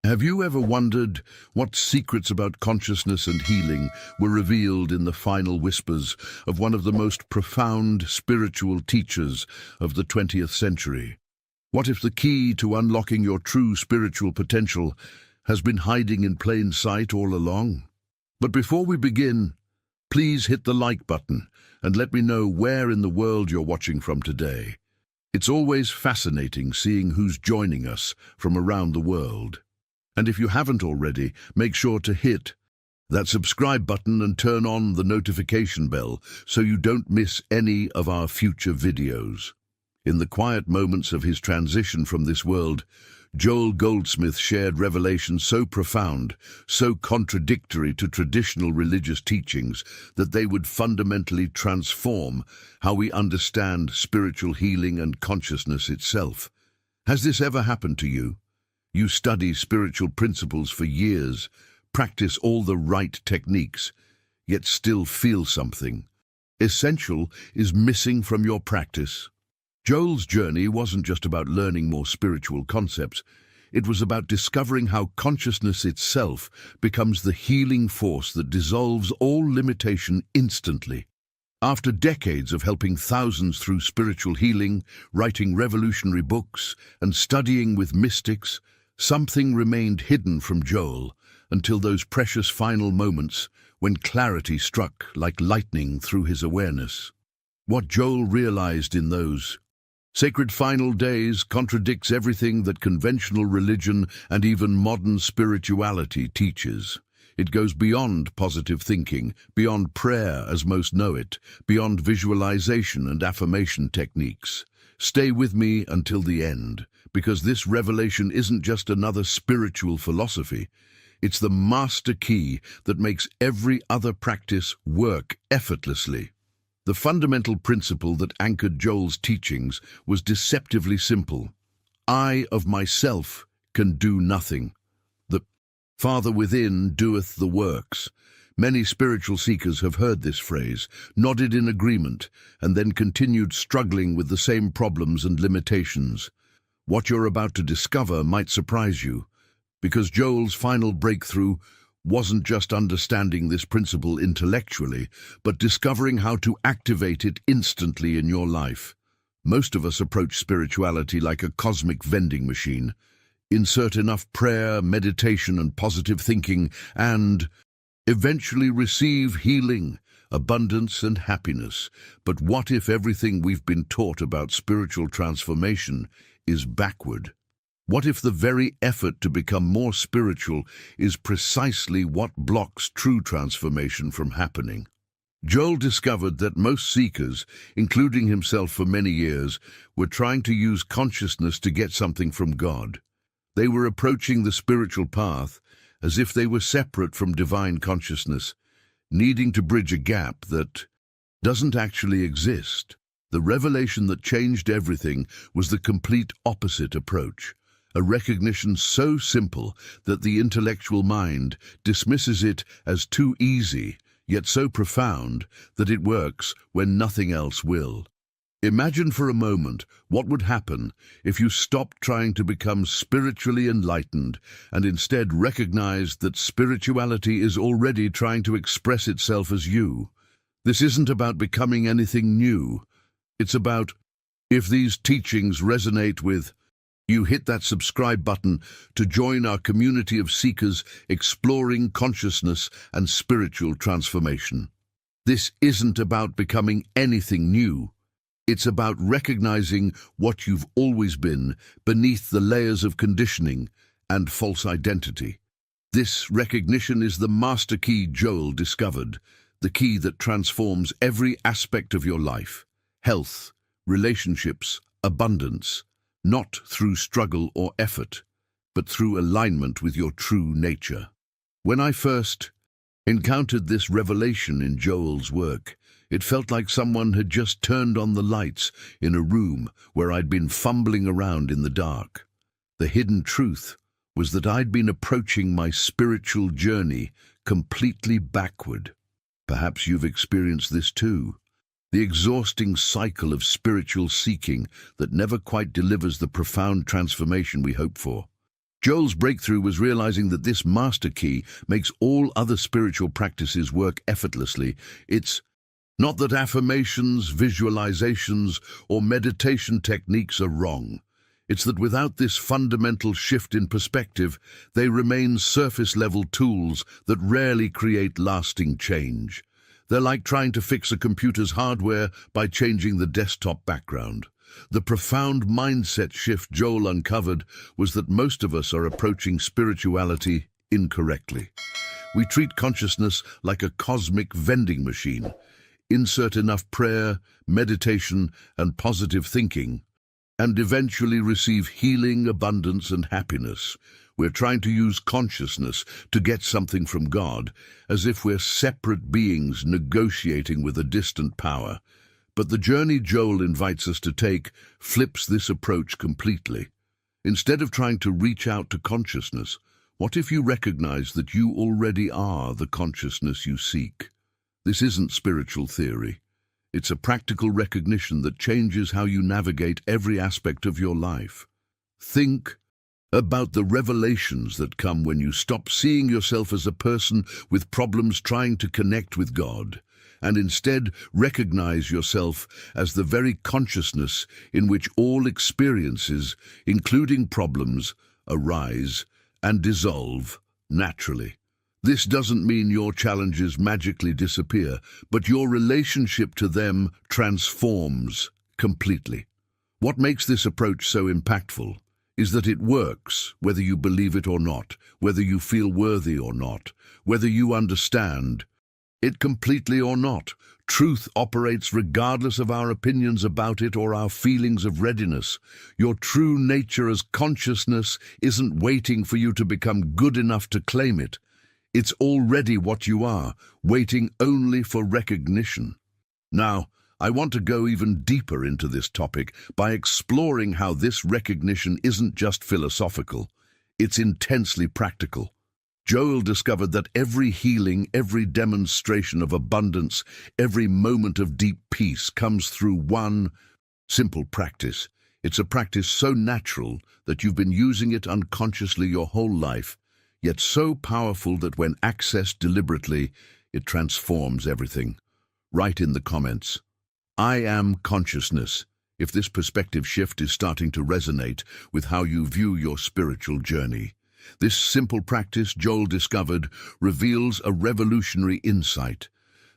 Have you ever wondered what secrets about consciousness and healing were revealed in the final whispers of one of the most profound spiritual teachers of the 20th century? What if the key to unlocking your true spiritual potential has been hiding in plain sight all along? But before we begin, please hit the like button and let me know where in the world you're watching from today. It's always fascinating seeing who's joining us from around the world. And if you haven't already, make sure to hit that subscribe button and turn on the notification bell so you don't miss any of our future videos. In the quiet moments of his transition from this world, Joel Goldsmith shared revelations so profound, so contradictory to traditional religious teachings, that they would fundamentally transform how we understand spiritual healing and consciousness itself. Has this ever happened to you? You study spiritual principles for years, practice all the right techniques, yet still feel something essential is missing from your practice. Joel's journey wasn't just about learning more spiritual concepts. It was about discovering how consciousness itself becomes the healing force that dissolves all limitation instantly. After decades of helping thousands through spiritual healing, writing revolutionary books, and studying with mystics, something remained hidden from Joel until those precious final moments when clarity struck like lightning through his awareness. What Joel realized in those sacred final days contradicts everything that conventional religion and even modern spirituality teaches. It goes beyond positive thinking, beyond prayer as most know it, beyond visualization and affirmation techniques. Stay with me until the end, because this revelation isn't just another spiritual philosophy. It's the master key that makes every other practice work effortlessly. The fundamental principle that anchored Joel's teachings was deceptively simple. I of myself can do nothing. The Father within doeth the works. Many spiritual seekers have heard this phrase, nodded in agreement, and then continued struggling with the same problems and limitations. What you're about to discover might surprise you, because Joel's final breakthrough wasn't just understanding this principle intellectually, but discovering how to activate it instantly in your life. Most of us approach spirituality like a cosmic vending machine. Insert enough prayer, meditation, and positive thinking, and eventually receive healing, abundance, and happiness. But what if everything we've been taught about spiritual transformation is backward? What if the very effort to become more spiritual is precisely what blocks true transformation from happening? Joel discovered that most seekers, including himself for many years, were trying to use consciousness to get something from God. They were approaching the spiritual path as if they were separate from divine consciousness, needing to bridge a gap that doesn't actually exist. The revelation that changed everything was the complete opposite approach. A recognition so simple that the intellectual mind dismisses it as too easy, yet so profound that it works when nothing else will. Imagine for a moment what would happen if you stopped trying to become spiritually enlightened and instead recognized that spirituality is already trying to express itself as you. This isn't about becoming anything new. It's about, if these teachings resonate with you, hit that subscribe button to join our community of seekers exploring consciousness and spiritual transformation. This isn't about becoming anything new. It's about recognizing what you've always been beneath the layers of conditioning and false identity. This recognition is the master key Joel discovered, the key that transforms every aspect of your life: health, relationships, abundance. Not through struggle or effort, but through alignment with your true nature. When I first encountered this revelation in Joel's work, it felt like someone had just turned on the lights in a room where I'd been fumbling around in the dark. The hidden truth was that I'd been approaching my spiritual journey completely backward. Perhaps you've experienced this too. The exhausting cycle of spiritual seeking that never quite delivers the profound transformation we hope for. Joel's breakthrough was realizing that this master key makes all other spiritual practices work effortlessly. It's not that affirmations, visualizations, or meditation techniques are wrong. It's that without this fundamental shift in perspective, they remain surface-level tools that rarely create lasting change. They're like trying to fix a computer's hardware by changing the desktop background. The profound mindset shift Joel uncovered was that most of us are approaching spirituality incorrectly. We treat consciousness like a cosmic vending machine. Insert enough prayer, meditation, and positive thinking, and eventually receive healing, abundance, and happiness. We're trying to use consciousness to get something from God, as if we're separate beings negotiating with a distant power. But the journey Joel invites us to take flips this approach completely. Instead of trying to reach out to consciousness, what if you recognize that you already are the consciousness you seek? This isn't spiritual theory. It's a practical recognition that changes how you navigate every aspect of your life. Think about the revelations that come when you stop seeing yourself as a person with problems trying to connect with God, and instead recognize yourself as the very consciousness in which all experiences, including problems, arise and dissolve naturally. This doesn't mean your challenges magically disappear, but your relationship to them transforms completely. What makes this approach so impactful is that it works, whether you believe it or not, whether you feel worthy or not, whether you understand it completely or not. Truth operates regardless of our opinions about it or our feelings of readiness. Your true nature as consciousness isn't waiting for you to become good enough to claim it. It's already what you are, waiting only for recognition. Now, I want to go even deeper into this topic by exploring how this recognition isn't just philosophical, it's intensely practical. Joel discovered that every healing, every demonstration of abundance, every moment of deep peace comes through one simple practice. It's a practice so natural that you've been using it unconsciously your whole life, yet so powerful that when accessed deliberately, it transforms everything. Write in the comments, "I am consciousness," if this perspective shift is starting to resonate with how you view your spiritual journey. This simple practice, Joel discovered, reveals a revolutionary insight.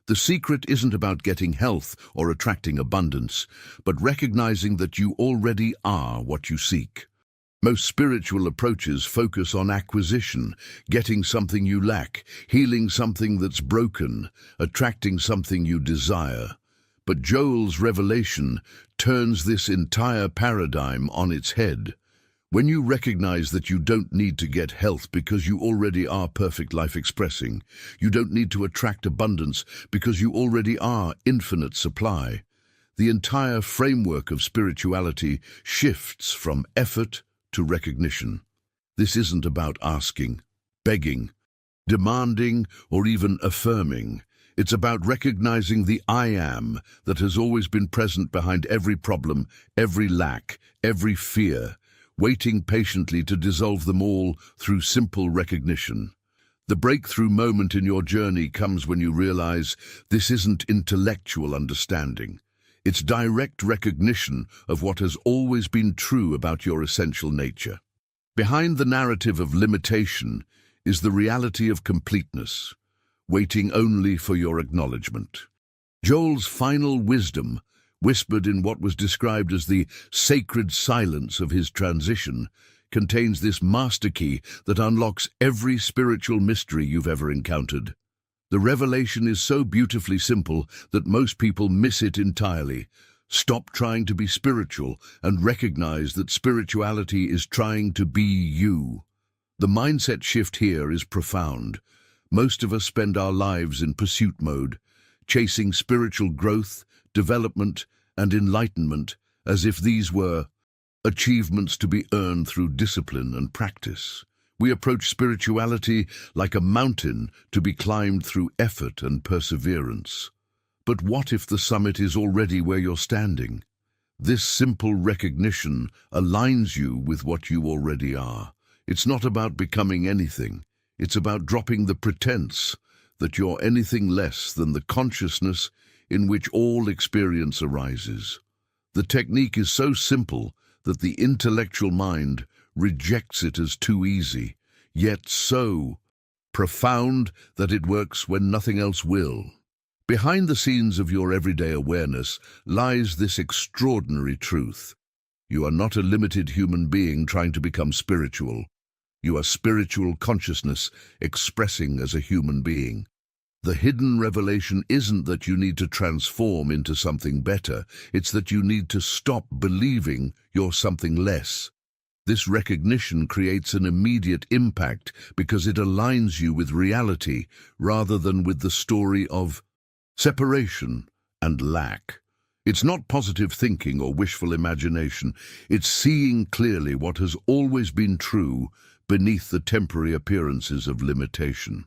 The secret isn't about getting health or attracting abundance, but recognizing that you already are what you seek. Most spiritual approaches focus on acquisition, getting something you lack, healing something that's broken, attracting something you desire. But Joel's revelation turns this entire paradigm on its head. When you recognize that you don't need to get health because you already are perfect life expressing, you don't need to attract abundance because you already are infinite supply, the entire framework of spirituality shifts from effort to recognition. This isn't about asking, begging, demanding, or even affirming. It's about recognizing the I am that has always been present behind every problem, every lack, every fear, waiting patiently to dissolve them all through simple recognition. The breakthrough moment in your journey comes when you realize this isn't intellectual understanding. It's direct recognition of what has always been true about your essential nature. Behind the narrative of limitation is the reality of completeness, waiting only for your acknowledgement. Joel's final wisdom, whispered in what was described as the sacred silence of his transition, contains this master key that unlocks every spiritual mystery you've ever encountered. The revelation is so beautifully simple that most people miss it entirely. Stop trying to be spiritual and recognize that spirituality is trying to be you. The mindset shift here is profound. Most of us spend our lives in pursuit mode, chasing spiritual growth, development, and enlightenment as if these were achievements to be earned through discipline and practice. We approach spirituality like a mountain to be climbed through effort and perseverance. But what if the summit is already where you're standing? This simple recognition aligns you with what you already are. It's not about becoming anything. It's about dropping the pretense that you're anything less than the consciousness in which all experience arises. The technique is so simple that the intellectual mind rejects it as too easy, yet so profound that it works when nothing else will. Behind the scenes of your everyday awareness lies this extraordinary truth. You are not a limited human being trying to become spiritual. You are spiritual consciousness expressing as a human being. The hidden revelation isn't that you need to transform into something better, it's that you need to stop believing you're something less. This recognition creates an immediate impact because it aligns you with reality rather than with the story of separation and lack. It's not positive thinking or wishful imagination. It's seeing clearly what has always been true beneath the temporary appearances of limitation.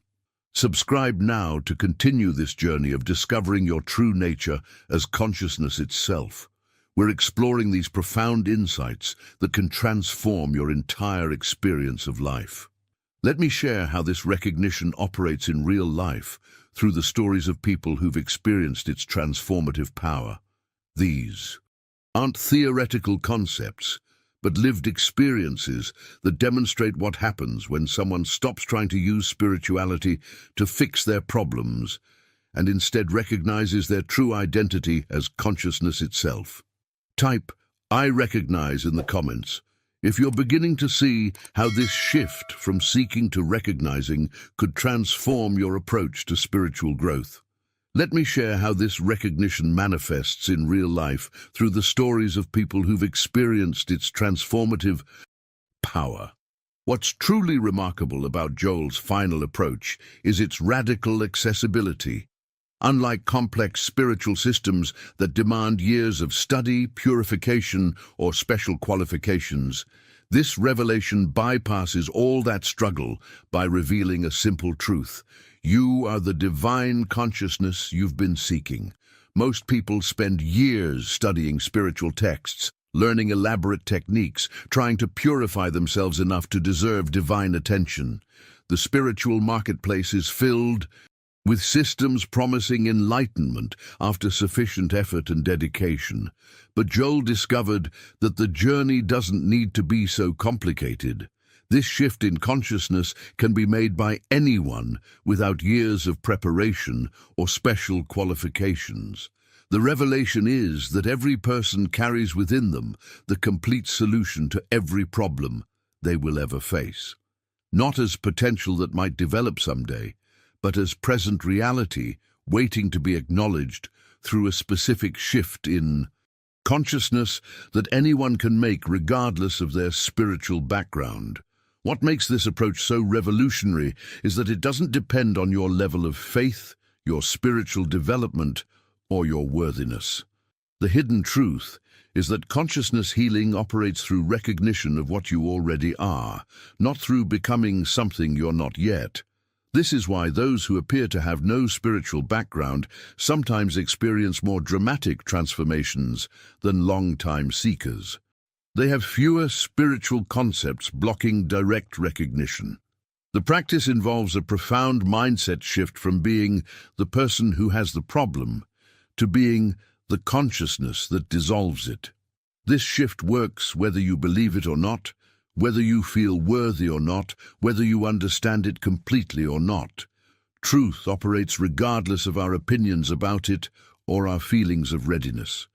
Subscribe now to continue this journey of discovering your true nature as consciousness itself. We're exploring these profound insights that can transform your entire experience of life. Let me share how this recognition operates in real life through the stories of people who've experienced its transformative power. These aren't theoretical concepts, but lived experiences that demonstrate what happens when someone stops trying to use spirituality to fix their problems and instead recognizes their true identity as consciousness itself. Type "I recognize" in the comments if you're beginning to see how this shift from seeking to recognizing could transform your approach to spiritual growth. Let me share how this recognition manifests in real life through the stories of people who've experienced its transformative power. What's truly remarkable about Joel's final approach is its radical accessibility. Unlike complex spiritual systems that demand years of study, purification, or special qualifications, this revelation bypasses all that struggle by revealing a simple truth. You are the divine consciousness you've been seeking. Most people spend years studying spiritual texts, learning elaborate techniques, trying to purify themselves enough to deserve divine attention. The spiritual marketplace is filled with systems promising enlightenment after sufficient effort and dedication. But Joel discovered that the journey doesn't need to be so complicated. This shift in consciousness can be made by anyone without years of preparation or special qualifications. The revelation is that every person carries within them the complete solution to every problem they will ever face. Not as potential that might develop someday, but as present reality waiting to be acknowledged through a specific shift in consciousness that anyone can make regardless of their spiritual background. What makes this approach so revolutionary is that it doesn't depend on your level of faith, your spiritual development, or your worthiness. The hidden truth is that consciousness healing operates through recognition of what you already are, not through becoming something you're not yet. This is why those who appear to have no spiritual background sometimes experience more dramatic transformations than long-time seekers. They have fewer spiritual concepts blocking direct recognition. The practice involves a profound mindset shift from being the person who has the problem to being the consciousness that dissolves it. This shift works whether you believe it or not, whether you feel worthy or not, whether you understand it completely or not. Truth operates regardless of our opinions about it or our feelings of readiness.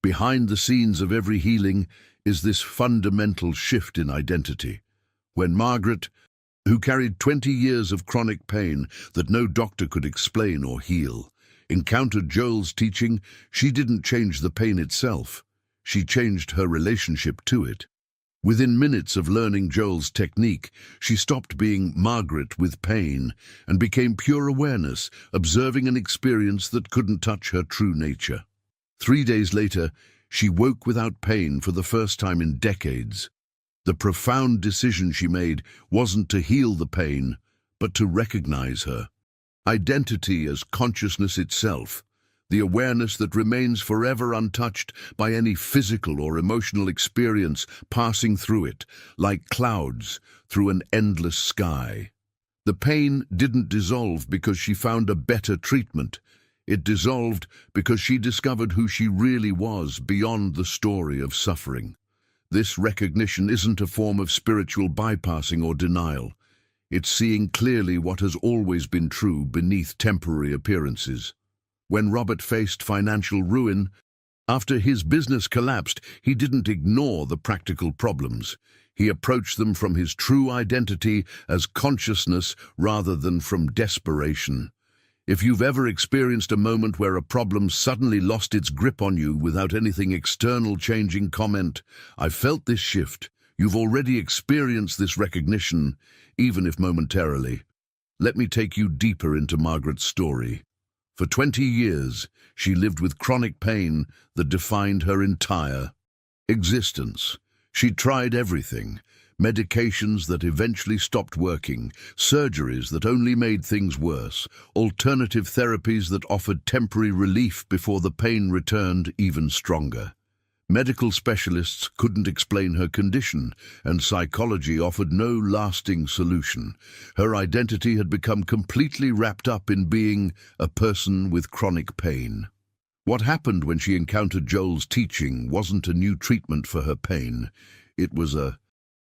Behind the scenes of every healing is this fundamental shift in identity. When Margaret, who carried 20 years of chronic pain that no doctor could explain or heal, encountered Joel's teaching, she didn't change the pain itself. She changed her relationship to it. Within minutes of learning Joel's technique, she stopped being Margaret with pain and became pure awareness, observing an experience that couldn't touch her true nature. 3 days later, she woke without pain for the first time in decades. The profound decision she made wasn't to heal the pain, but to recognize her identity as consciousness itself. the awareness that remains forever untouched by any physical or emotional experience passing through it, like clouds through an endless sky. The pain didn't dissolve because she found a better treatment. It dissolved because she discovered who she really was beyond the story of suffering. This recognition isn't a form of spiritual bypassing or denial. It's seeing clearly what has always been true beneath temporary appearances. When Robert faced financial ruin, after his business collapsed, he didn't ignore the practical problems. He approached them from his true identity as consciousness rather than from desperation. If you've ever experienced a moment where a problem suddenly lost its grip on you without anything external changing, comment, "I felt this shift." You've already experienced this recognition, even if momentarily. Let me take you deeper into Margaret's story. For 20 years, she lived with chronic pain that defined her entire existence. She tried everything: medications that eventually stopped working, surgeries that only made things worse, alternative therapies that offered temporary relief before the pain returned even stronger. Medical specialists couldn't explain her condition, and psychology offered no lasting solution. Her identity had become completely wrapped up in being a person with chronic pain. What happened when she encountered Joel's teaching wasn't a new treatment for her pain. It was a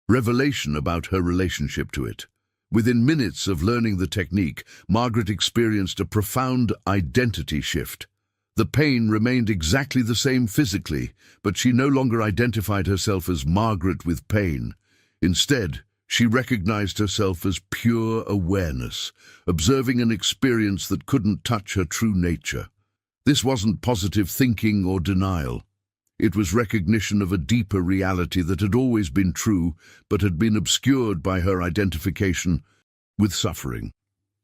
revelation about her relationship to it. Within minutes of learning the technique, Margaret experienced a profound identity shift. The pain remained exactly the same physically, but she no longer identified herself as Margaret with pain. Instead, she recognized herself as pure awareness, observing an experience that couldn't touch her true nature. This wasn't positive thinking or denial. It was recognition of a deeper reality that had always been true, but had been obscured by her identification with suffering.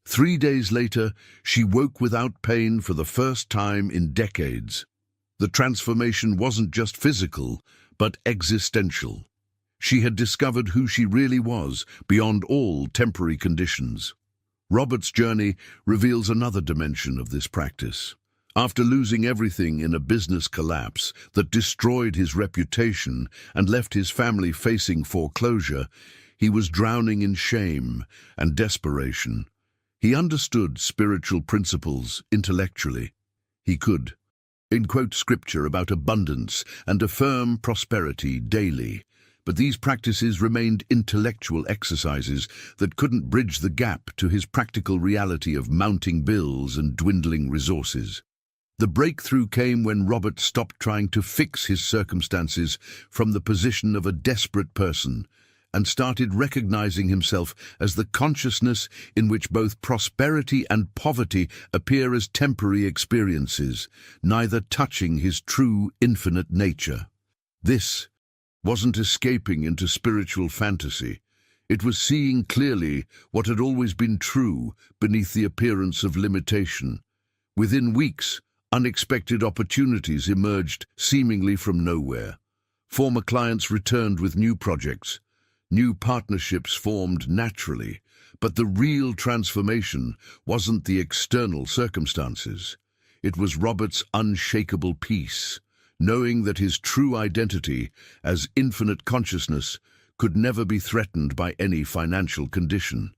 3 days later, she woke without pain for the first time in decades. The transformation wasn't just physical, but existential. She had discovered who she really was, beyond all temporary conditions. Robert's journey reveals another dimension of this practice. After losing everything in a business collapse that destroyed his reputation and left his family facing foreclosure, he was drowning in shame and desperation. He understood spiritual principles intellectually. He could quote scripture about abundance and affirm prosperity daily, but these practices remained intellectual exercises that couldn't bridge the gap to his practical reality of mounting bills and dwindling resources. The breakthrough came when Robert stopped trying to fix his circumstances from the position of a desperate person and started recognizing himself as the consciousness in which both prosperity and poverty appear as temporary experiences, neither touching his true infinite nature. This wasn't escaping into spiritual fantasy. It was seeing clearly what had always been true beneath the appearance of limitation. Within weeks, unexpected opportunities emerged seemingly from nowhere. Former clients returned with new projects. New partnerships formed naturally, but the real transformation wasn't the external circumstances. It was Robert's unshakable peace, knowing that his true identity as infinite consciousness could never be threatened by any financial condition.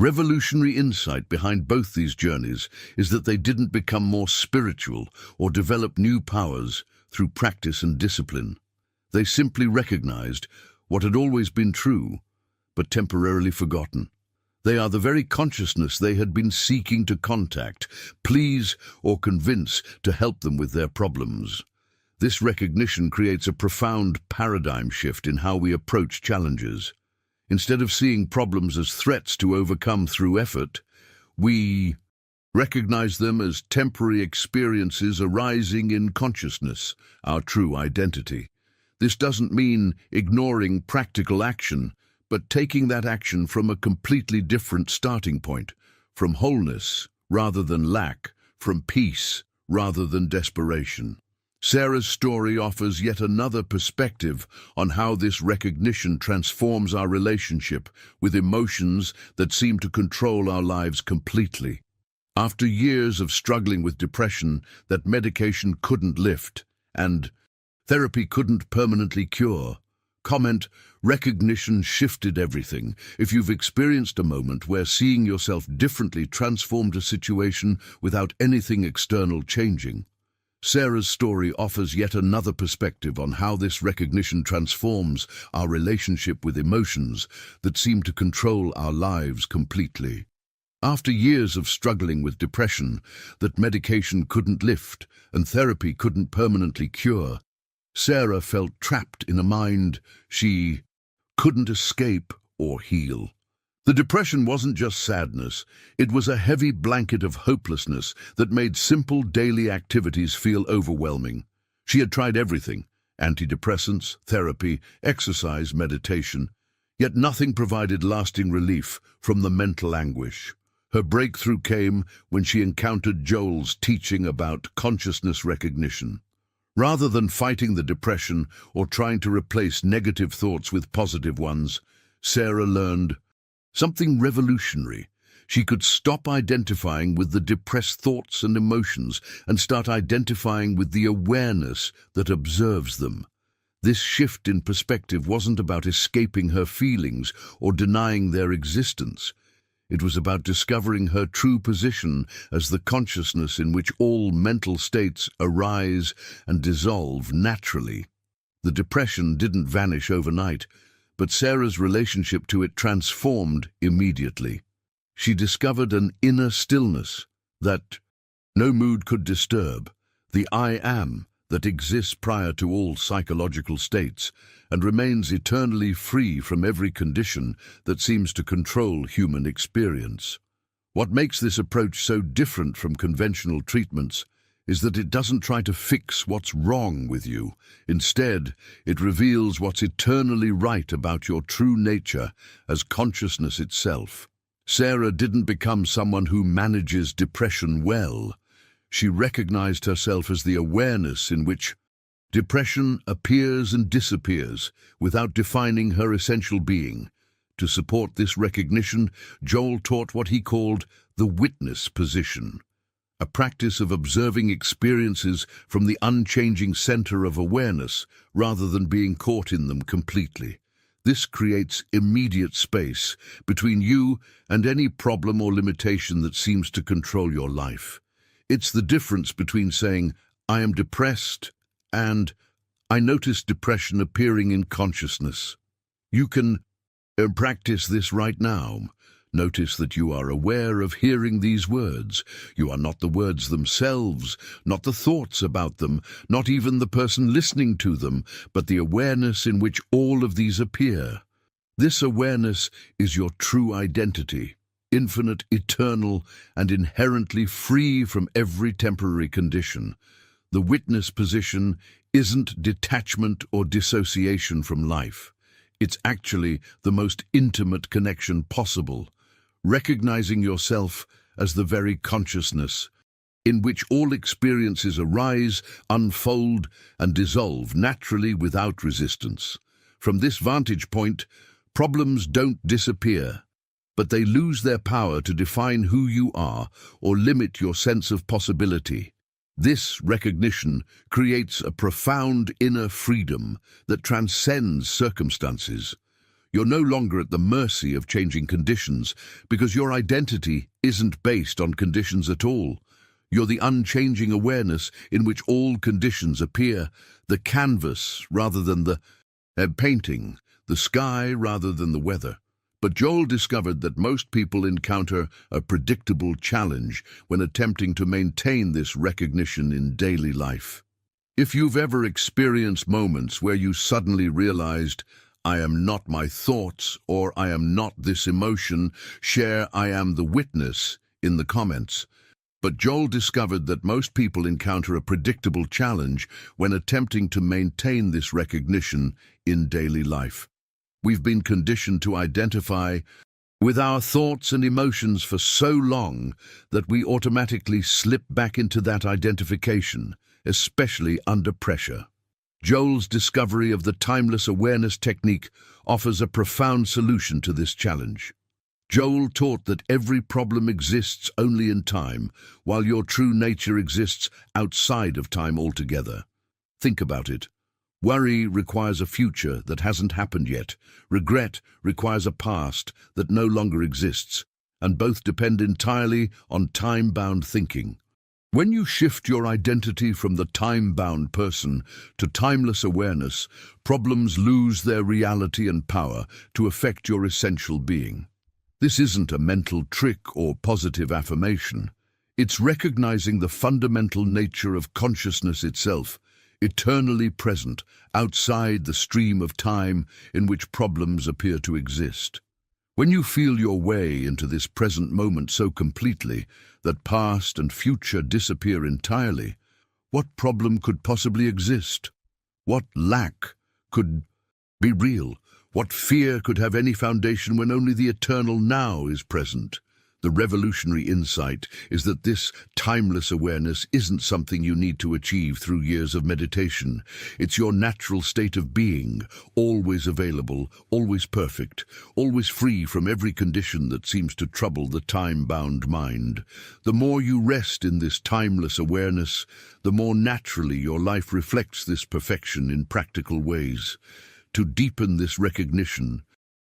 Revolutionary insight behind both these journeys is that they didn't become more spiritual or develop new powers through practice and discipline. They simply recognized what had always been true, but temporarily forgotten. They are the very consciousness they had been seeking to contact, please, or convince to help them with their problems. This recognition creates a profound paradigm shift in how we approach challenges. Instead of seeing problems as threats to overcome through effort, we recognize them as temporary experiences arising in consciousness, our true identity. This doesn't mean ignoring practical action, but taking that action from a completely different starting point, from wholeness rather than lack, from peace rather than desperation. Sarah's story offers yet another perspective on how this recognition transforms our relationship with emotions that seem to control our lives completely. After years of struggling with depression that medication couldn't lift and therapy couldn't permanently cure, comment, recognition shifted everything. If you've experienced a moment where seeing yourself differently transformed a situation without anything external changing, Sarah's story offers yet another perspective on how this recognition transforms our relationship with emotions that seem to control our lives completely. After years of struggling with depression that medication couldn't lift and therapy couldn't permanently cure, Sarah felt trapped in a mind she couldn't escape or heal. The depression wasn't just sadness, it was a heavy blanket of hopelessness that made simple daily activities feel overwhelming. She had tried everything: antidepressants, therapy, exercise, meditation, yet nothing provided lasting relief from the mental anguish. Her breakthrough came when she encountered Joel's teaching about consciousness recognition. Rather than fighting the depression or trying to replace negative thoughts with positive ones, Sarah learned something revolutionary. She could stop identifying with the depressed thoughts and emotions and start identifying with the awareness that observes them. This shift in perspective wasn't about escaping her feelings or denying their existence. It was about discovering her true position as the consciousness in which all mental states arise and dissolve naturally. The depression didn't vanish overnight, but Sarah's relationship to it transformed immediately. She discovered an inner stillness that no mood could disturb, the I am that exists prior to all psychological states and remains eternally free from every condition that seems to control human experience. What makes this approach so different from conventional treatments is that it doesn't try to fix what's wrong with you. Instead, it reveals what's eternally right about your true nature as consciousness itself. Sarah didn't become someone who manages depression well. She recognized herself as the awareness in which depression appears and disappears without defining her essential being. To support this recognition, Joel taught what he called the witness position, a practice of observing experiences from the unchanging center of awareness rather than being caught in them completely. This creates immediate space between you and any problem or limitation that seems to control your life. It's the difference between saying, "I am depressed," and "I notice depression appearing in consciousness." You can practice this right now. Notice that you are aware of hearing these words. You are not the words themselves, not the thoughts about them, not even the person listening to them, but the awareness in which all of these appear. This awareness is your true identity, infinite, eternal, and inherently free from every temporary condition. The witness position isn't detachment or dissociation from life. It's actually the most intimate connection possible, recognizing yourself as the very consciousness in which all experiences arise, unfold, and dissolve naturally without resistance. From this vantage point, problems don't disappear, but they lose their power to define who you are or limit your sense of possibility. This recognition creates a profound inner freedom that transcends circumstances. You're no longer at the mercy of changing conditions because your identity isn't based on conditions at all. You're the unchanging awareness in which all conditions appear, the canvas rather than the painting, the sky rather than the weather. But Joel discovered that most people encounter a predictable challenge when attempting to maintain this recognition in daily life. If you've ever experienced moments where you suddenly realized, "I am not my thoughts," or "I am not this emotion," share "I am the witness" in the comments. But Joel discovered that most people encounter a predictable challenge when attempting to maintain this recognition in daily life. We've been conditioned to identify with our thoughts and emotions for so long that we automatically slip back into that identification, especially under pressure. Joel's discovery of the timeless awareness technique offers a profound solution to this challenge. Joel taught that every problem exists only in time, while your true nature exists outside of time altogether. Think about it. Worry requires a future that hasn't happened yet. Regret requires a past that no longer exists, and both depend entirely on time-bound thinking. When you shift your identity from the time-bound person to timeless awareness, problems lose their reality and power to affect your essential being. This isn't a mental trick or positive affirmation. It's recognizing the fundamental nature of consciousness itself, eternally present outside the stream of time in which problems appear to exist. When you feel your way into this present moment so completely that past and future disappear entirely, what problem could possibly exist? What lack could be real? What fear could have any foundation when only the eternal now is present? The revolutionary insight is that this timeless awareness isn't something you need to achieve through years of meditation. It's your natural state of being, always available, always perfect, always free from every condition that seems to trouble the time-bound mind. The more you rest in this timeless awareness, the more naturally your life reflects this perfection in practical ways. To deepen this recognition,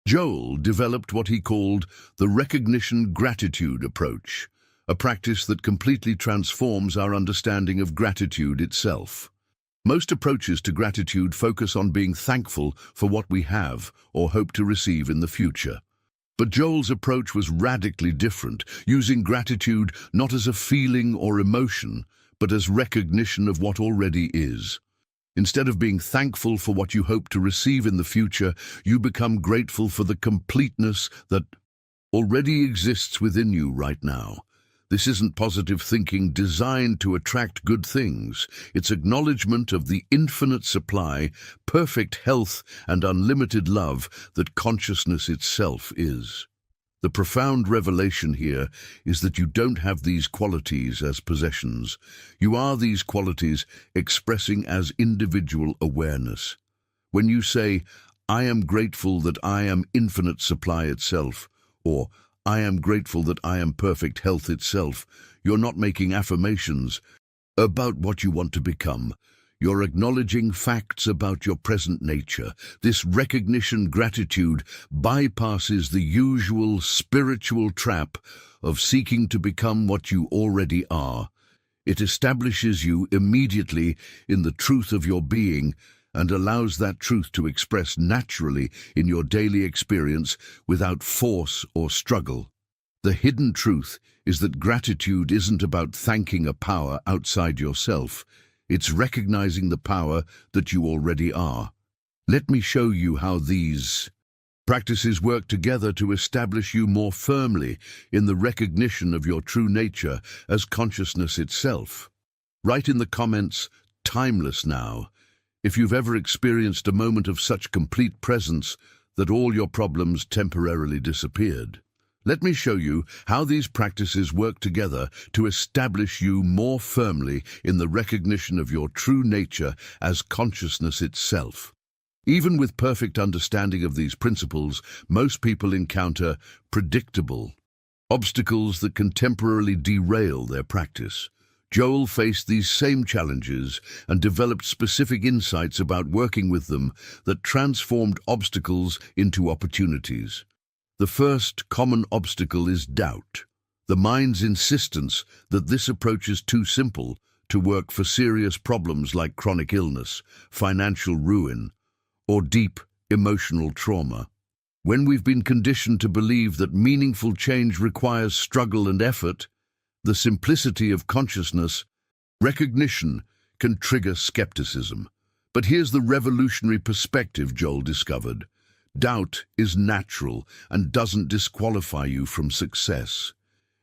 Joel developed what he called the recognition gratitude approach, a practice that completely transforms our understanding of gratitude itself. Most approaches to gratitude focus on being thankful for what we have or hope to receive in the future. But Joel's approach was radically different, using gratitude not as a feeling or emotion, but as recognition of what already is. Instead of being thankful for what you hope to receive in the future, you become grateful for the completeness that already exists within you right now. This isn't positive thinking designed to attract good things. It's acknowledgement of the infinite supply, perfect health, and unlimited love that consciousness itself is. The profound revelation here is that you don't have these qualities as possessions. You are these qualities expressing as individual awareness. When you say, "I am grateful that I am infinite supply itself," or "I am grateful that I am perfect health itself," you're not making affirmations about what you want to become. You're acknowledging facts about your present nature. This recognition gratitude bypasses the usual spiritual trap of seeking to become what you already are. It establishes you immediately in the truth of your being and allows that truth to express naturally in your daily experience without force or struggle. The hidden truth is that gratitude isn't about thanking a power outside yourself. It's recognizing the power that you already are. Let me show you how these practices work together to establish you more firmly in the recognition of your true nature as consciousness itself. Write in the comments, "Timeless now," if you've ever experienced a moment of such complete presence that all your problems temporarily disappeared. Let me show you how these practices work together to establish you more firmly in the recognition of your true nature as consciousness itself. Even with perfect understanding of these principles, most people encounter predictable obstacles that can temporarily derail their practice. Joel faced these same challenges and developed specific insights about working with them that transformed obstacles into opportunities. The first common obstacle is doubt, the mind's insistence that this approach is too simple to work for serious problems like chronic illness, financial ruin, or deep emotional trauma. When we've been conditioned to believe that meaningful change requires struggle and effort, the simplicity of consciousness recognition can trigger skepticism. But here's the revolutionary perspective Joel discovered. Doubt is natural and doesn't disqualify you from success.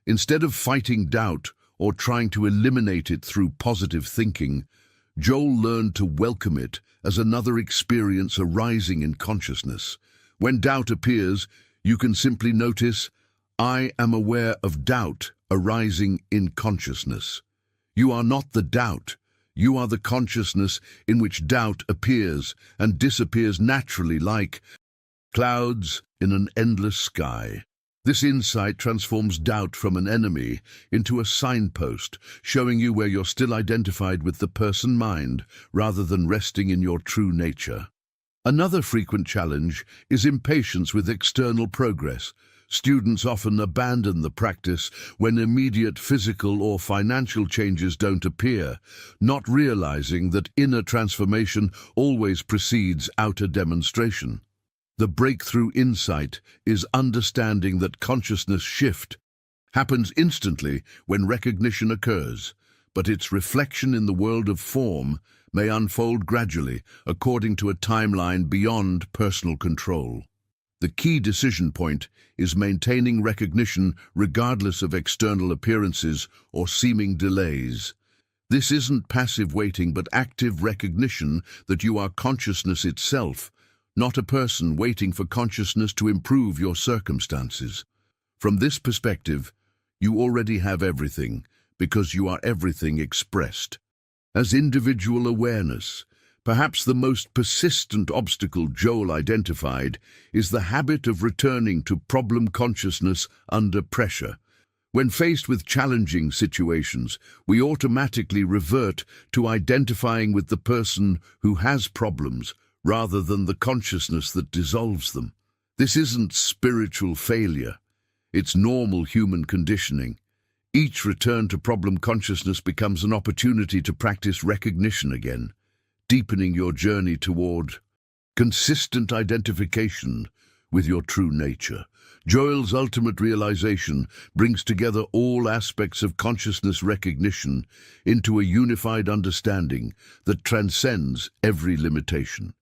Instead of fighting doubt or trying to eliminate it through positive thinking, Joel learned to welcome it as another experience arising in consciousness. When doubt appears, you can simply notice, "I am aware of doubt arising in consciousness." You are not the doubt. You are the consciousness in which doubt appears and disappears naturally like clouds in an endless sky. This insight transforms doubt from an enemy into a signpost, showing you where you're still identified with the person mind rather than resting in your true nature. Another frequent challenge is impatience with external progress. Students often abandon the practice when immediate physical or financial changes don't appear, not realizing that inner transformation always precedes outer demonstration. The breakthrough insight is understanding that consciousness shift happens instantly when recognition occurs, but its reflection in the world of form may unfold gradually according to a timeline beyond personal control. The key decision point is maintaining recognition regardless of external appearances or seeming delays. This isn't passive waiting but active recognition that you are consciousness itself, not a person waiting for consciousness to improve your circumstances. From this perspective, you already have everything because you are everything expressed. As individual awareness, perhaps the most persistent obstacle Joel identified is the habit of returning to problem consciousness under pressure. When faced with challenging situations, we automatically revert to identifying with the person who has problems rather than the consciousness that dissolves them. This isn't spiritual failure, it's normal human conditioning. Each return to problem consciousness becomes an opportunity to practice recognition again, deepening your journey toward consistent identification with your true nature. Joel's ultimate realization brings together all aspects of consciousness recognition into a unified understanding that transcends every limitation.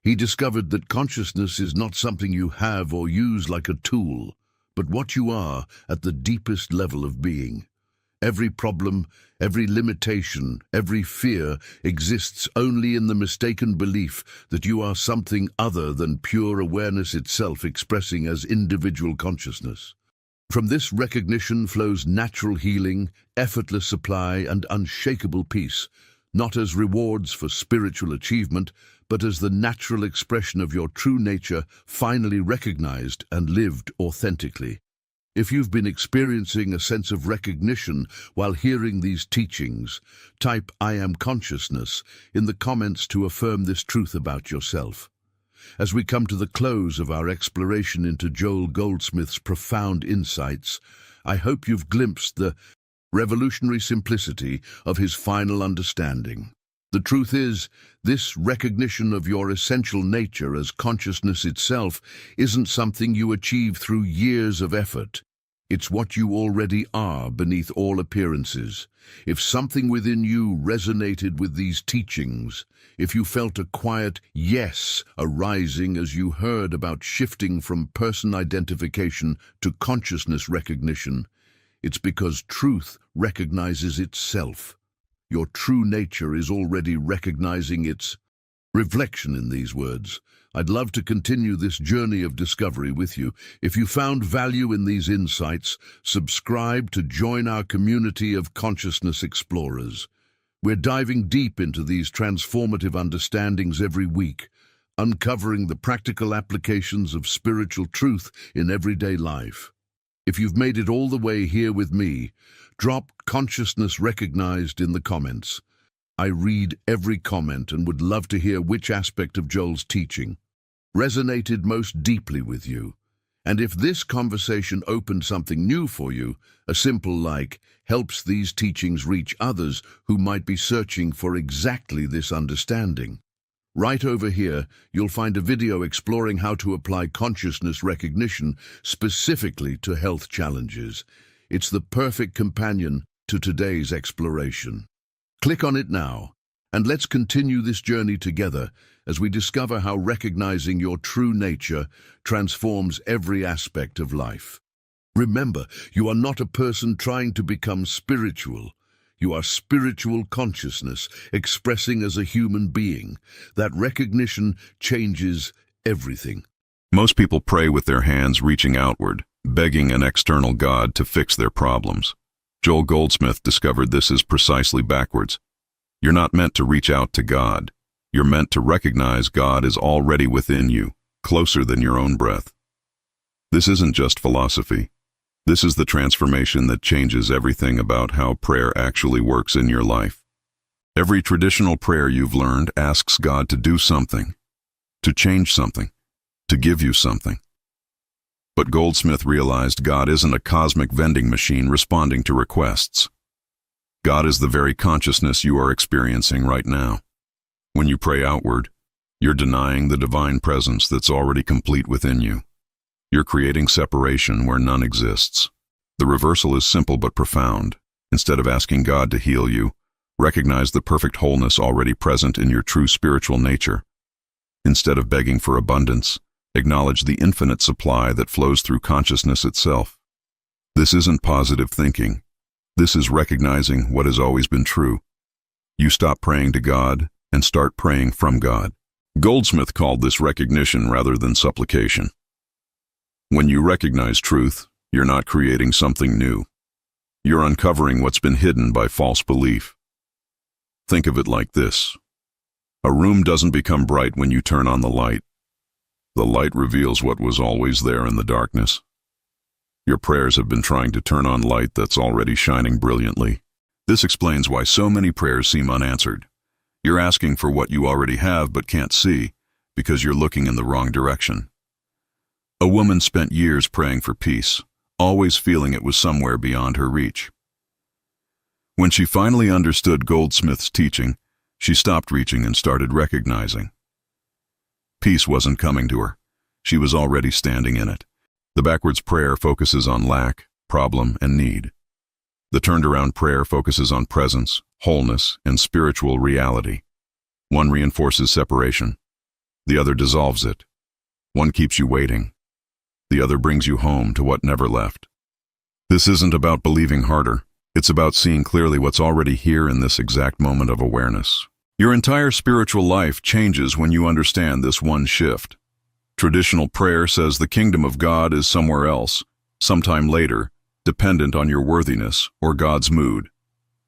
He discovered that consciousness is not something you have or use like a tool, but what you are at the deepest level of being. Every problem, every limitation, every fear exists only in the mistaken belief that you are something other than pure awareness itself expressing as individual consciousness. From this recognition flows natural healing, effortless supply, and unshakable peace, not as rewards for spiritual achievement, but as the natural expression of your true nature finally recognized and lived authentically. If you've been experiencing a sense of recognition while hearing these teachings, type "I am consciousness" in the comments to affirm this truth about yourself. As we come to the close of our exploration into Joel Goldsmith's profound insights, I hope you've glimpsed the revolutionary simplicity of his final understanding. The truth is, this recognition of your essential nature as consciousness itself isn't something you achieve through years of effort. It's what you already are beneath all appearances. If something within you resonated with these teachings, if you felt a quiet yes arising as you heard about shifting from person identification to consciousness recognition, it's because truth recognizes itself. Your true nature is already recognizing its reflection in these words. I'd love to continue this journey of discovery with you. If you found value in these insights, subscribe to join our community of consciousness explorers. We're diving deep into these transformative understandings every week, uncovering the practical applications of spiritual truth in everyday life. If you've made it all the way here with me, drop "consciousness recognized" in the comments. I read every comment and would love to hear which aspect of Joel's teaching resonated most deeply with you. And if this conversation opened something new for you, a simple like helps these teachings reach others who might be searching for exactly this understanding. Right over here, you'll find a video exploring how to apply consciousness recognition specifically to health challenges. It's the perfect companion to today's exploration. Click on it now, and let's continue this journey together as we discover how recognizing your true nature transforms every aspect of life. Remember, you are not a person trying to become spiritual. You are spiritual consciousness expressing as a human being. That recognition changes everything. Most people pray with their hands reaching outward, begging an external God to fix their problems. Joel Goldsmith discovered this is precisely backwards. You're not meant to reach out to God. You're meant to recognize God is already within you, closer than your own breath. This isn't just philosophy. This is the transformation that changes everything about how prayer actually works in your life. Every traditional prayer you've learned asks God to do something, to change something, to give you something. But Goldsmith realized God isn't a cosmic vending machine responding to requests. God is the very consciousness you are experiencing right now. When you pray outward, you're denying the divine presence that's already complete within you. You're creating separation where none exists. The reversal is simple but profound. Instead of asking God to heal you, recognize the perfect wholeness already present in your true spiritual nature. Instead of begging for abundance, acknowledge the infinite supply that flows through consciousness itself. This isn't positive thinking. This is recognizing what has always been true. You stop praying to God and start praying from God. Goldsmith called this recognition rather than supplication. When you recognize truth, you're not creating something new. You're uncovering what's been hidden by false belief. Think of it like this. A room doesn't become bright when you turn on the light. The light reveals what was always there in the darkness. Your prayers have been trying to turn on light that's already shining brilliantly. This explains why so many prayers seem unanswered. You're asking for what you already have but can't see because you're looking in the wrong direction. A woman spent years praying for peace, always feeling it was somewhere beyond her reach. When she finally understood Goldsmith's teaching, she stopped reaching and started recognizing. Peace wasn't coming to her. She was already standing in it. The backwards prayer focuses on lack, problem, and need. The turned-around prayer focuses on presence, wholeness, and spiritual reality. One reinforces separation. The other dissolves it. One keeps you waiting. The other brings you home to what never left. This isn't about believing harder. It's about seeing clearly what's already here in this exact moment of awareness. Your entire spiritual life changes when you understand this one shift. Traditional prayer says the kingdom of God is somewhere else, sometime later, dependent on your worthiness or God's mood.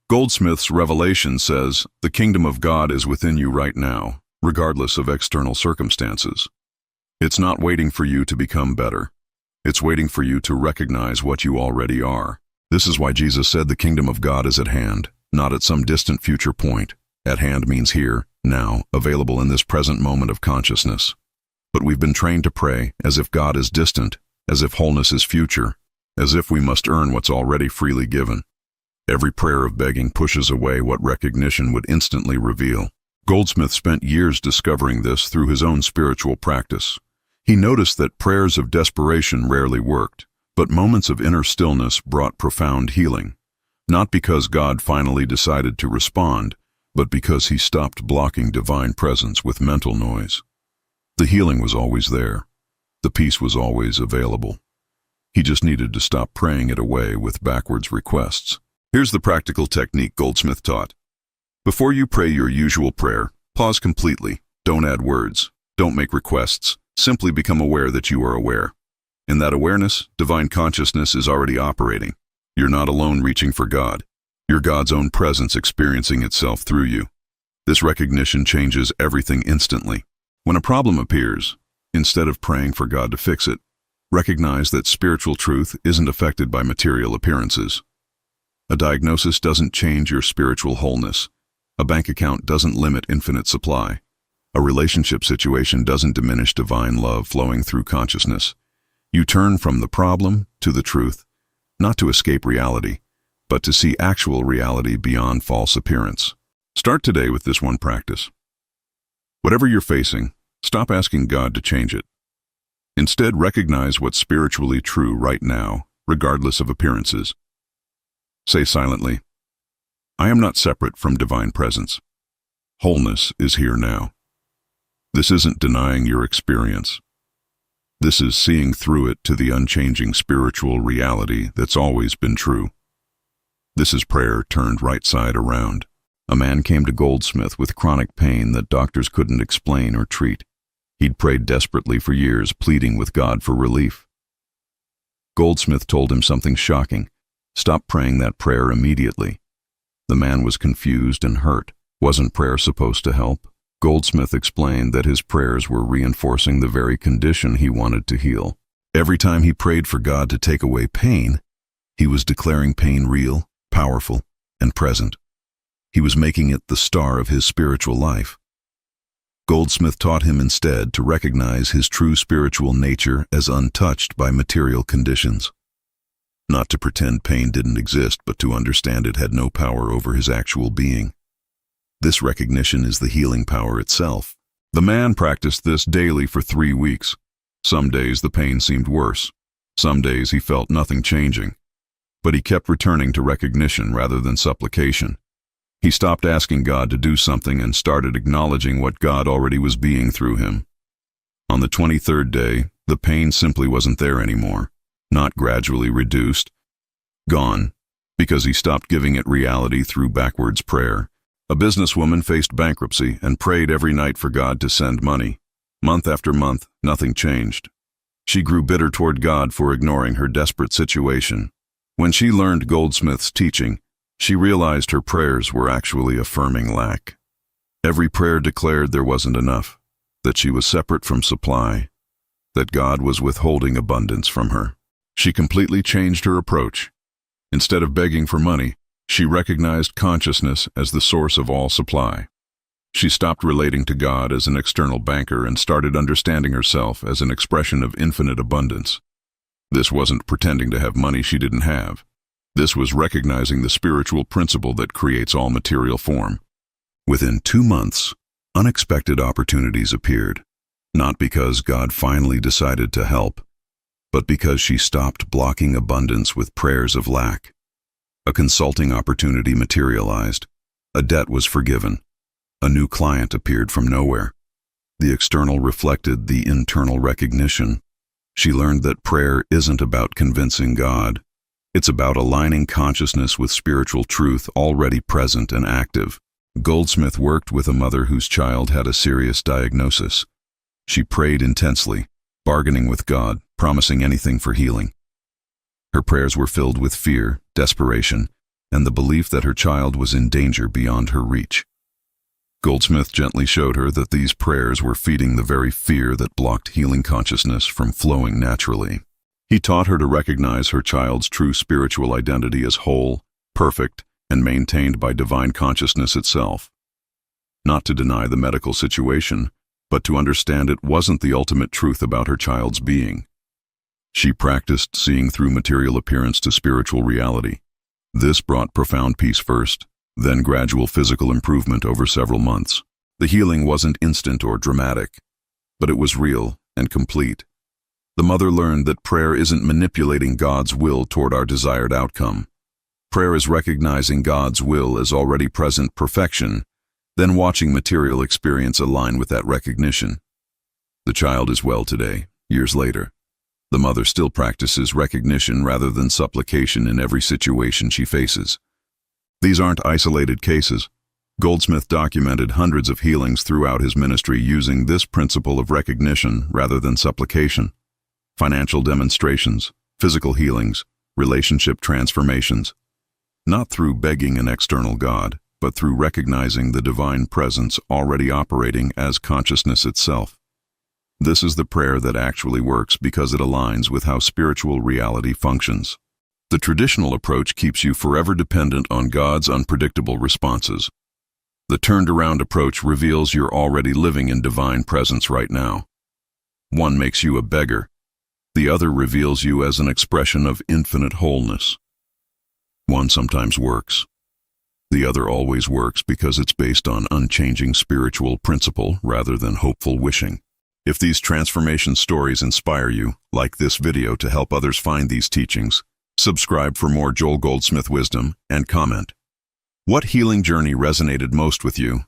Goldsmith's revelation says the kingdom of God is within you right now, regardless of external circumstances. It's not waiting for you to become better. It's waiting for you to recognize what you already are. This is why Jesus said the kingdom of God is at hand, not at some distant future point. At hand means here, now, available in this present moment of consciousness. But we've been trained to pray as if God is distant, as if wholeness is future, as if we must earn what's already freely given. Every prayer of begging pushes away what recognition would instantly reveal. Goldsmith spent years discovering this through his own spiritual practice. He noticed that prayers of desperation rarely worked, but moments of inner stillness brought profound healing. Not because God finally decided to respond, but because he stopped blocking divine presence with mental noise. The healing was always there. The peace was always available. He just needed to stop praying it away with backwards requests. Here's the practical technique Goldsmith taught. Before you pray your usual prayer, pause completely. Don't add words. Don't make requests. Simply become aware that you are aware. In that awareness, divine consciousness is already operating. You're not alone reaching for God. You're God's own presence experiencing itself through you. This recognition changes everything instantly. When a problem appears, instead of praying for God to fix it, recognize that spiritual truth isn't affected by material appearances. A diagnosis doesn't change your spiritual wholeness. A bank account doesn't limit infinite supply. A relationship situation doesn't diminish divine love flowing through consciousness. You turn from the problem to the truth, not to escape reality, but to see actual reality beyond false appearance. Start today with this one practice. Whatever you're facing, stop asking God to change it. Instead, recognize what's spiritually true right now, regardless of appearances. Say silently, I am not separate from divine presence. Wholeness is here now. This isn't denying your experience. This is seeing through it to the unchanging spiritual reality that's always been true. This is prayer turned right side around. A man came to Goldsmith with chronic pain that doctors couldn't explain or treat. He'd prayed desperately for years, pleading with God for relief. Goldsmith told him something shocking. Stop praying that prayer immediately. The man was confused and hurt. Wasn't prayer supposed to help? Goldsmith explained that his prayers were reinforcing the very condition he wanted to heal. Every time he prayed for God to take away pain, he was declaring pain real, powerful, and present. He was making it the star of his spiritual life. Goldsmith taught him instead to recognize his true spiritual nature as untouched by material conditions. Not to pretend pain didn't exist, but to understand it had no power over his actual being. This recognition is the healing power itself. The man practiced this daily for 3 weeks. Some days the pain seemed worse. Some days he felt nothing changing. But he kept returning to recognition rather than supplication. He stopped asking God to do something and started acknowledging what God already was being through him. On the 23rd day, the pain simply wasn't there anymore. Not gradually reduced. Gone, because he stopped giving it reality through backwards prayer. A businesswoman faced bankruptcy and prayed every night for God to send money. Month after month, nothing changed. She grew bitter toward God for ignoring her desperate situation. When she learned Goldsmith's teaching, she realized her prayers were actually affirming lack. Every prayer declared there wasn't enough, that she was separate from supply, that God was withholding abundance from her. She completely changed her approach. Instead of begging for money, she recognized consciousness as the source of all supply. She stopped relating to God as an external banker and started understanding herself as an expression of infinite abundance. This wasn't pretending to have money she didn't have. This was recognizing the spiritual principle that creates all material form. Within 2 months, unexpected opportunities appeared, not because God finally decided to help, but because she stopped blocking abundance with prayers of lack. A consulting opportunity materialized. A debt was forgiven. A new client appeared from nowhere. The external reflected the internal recognition. She learned that prayer isn't about convincing God. It's about aligning consciousness with spiritual truth already present and active. Goldsmith worked with a mother whose child had a serious diagnosis. She prayed intensely, bargaining with God, promising anything for healing. Her prayers were filled with fear, desperation, and the belief that her child was in danger beyond her reach. Goldsmith gently showed her that these prayers were feeding the very fear that blocked healing consciousness from flowing naturally. He taught her to recognize her child's true spiritual identity as whole, perfect, and maintained by divine consciousness itself. Not to deny the medical situation, but to understand it wasn't the ultimate truth about her child's being. She practiced seeing through material appearance to spiritual reality. This brought profound peace first, then gradual physical improvement over several months. The healing wasn't instant or dramatic, but it was real and complete. The mother learned that prayer isn't manipulating God's will toward our desired outcome. Prayer is recognizing God's will as already present perfection, then watching material experience align with that recognition. The child is well today, years later. The mother still practices recognition rather than supplication in every situation she faces. These aren't isolated cases. Goldsmith documented hundreds of healings throughout his ministry using this principle of recognition rather than supplication. Financial demonstrations, physical healings, relationship transformations. Not through begging an external God, but through recognizing the divine presence already operating as consciousness itself. This is the prayer that actually works because it aligns with how spiritual reality functions. The traditional approach keeps you forever dependent on God's unpredictable responses. The turned-around approach reveals you're already living in divine presence right now. One makes you a beggar. The other reveals you as an expression of infinite wholeness. One sometimes works. The other always works because it's based on unchanging spiritual principle rather than hopeful wishing. If these transformation stories inspire you, like this video to help others find these teachings, subscribe for more Joel Goldsmith wisdom, and comment. What healing journey resonated most with you?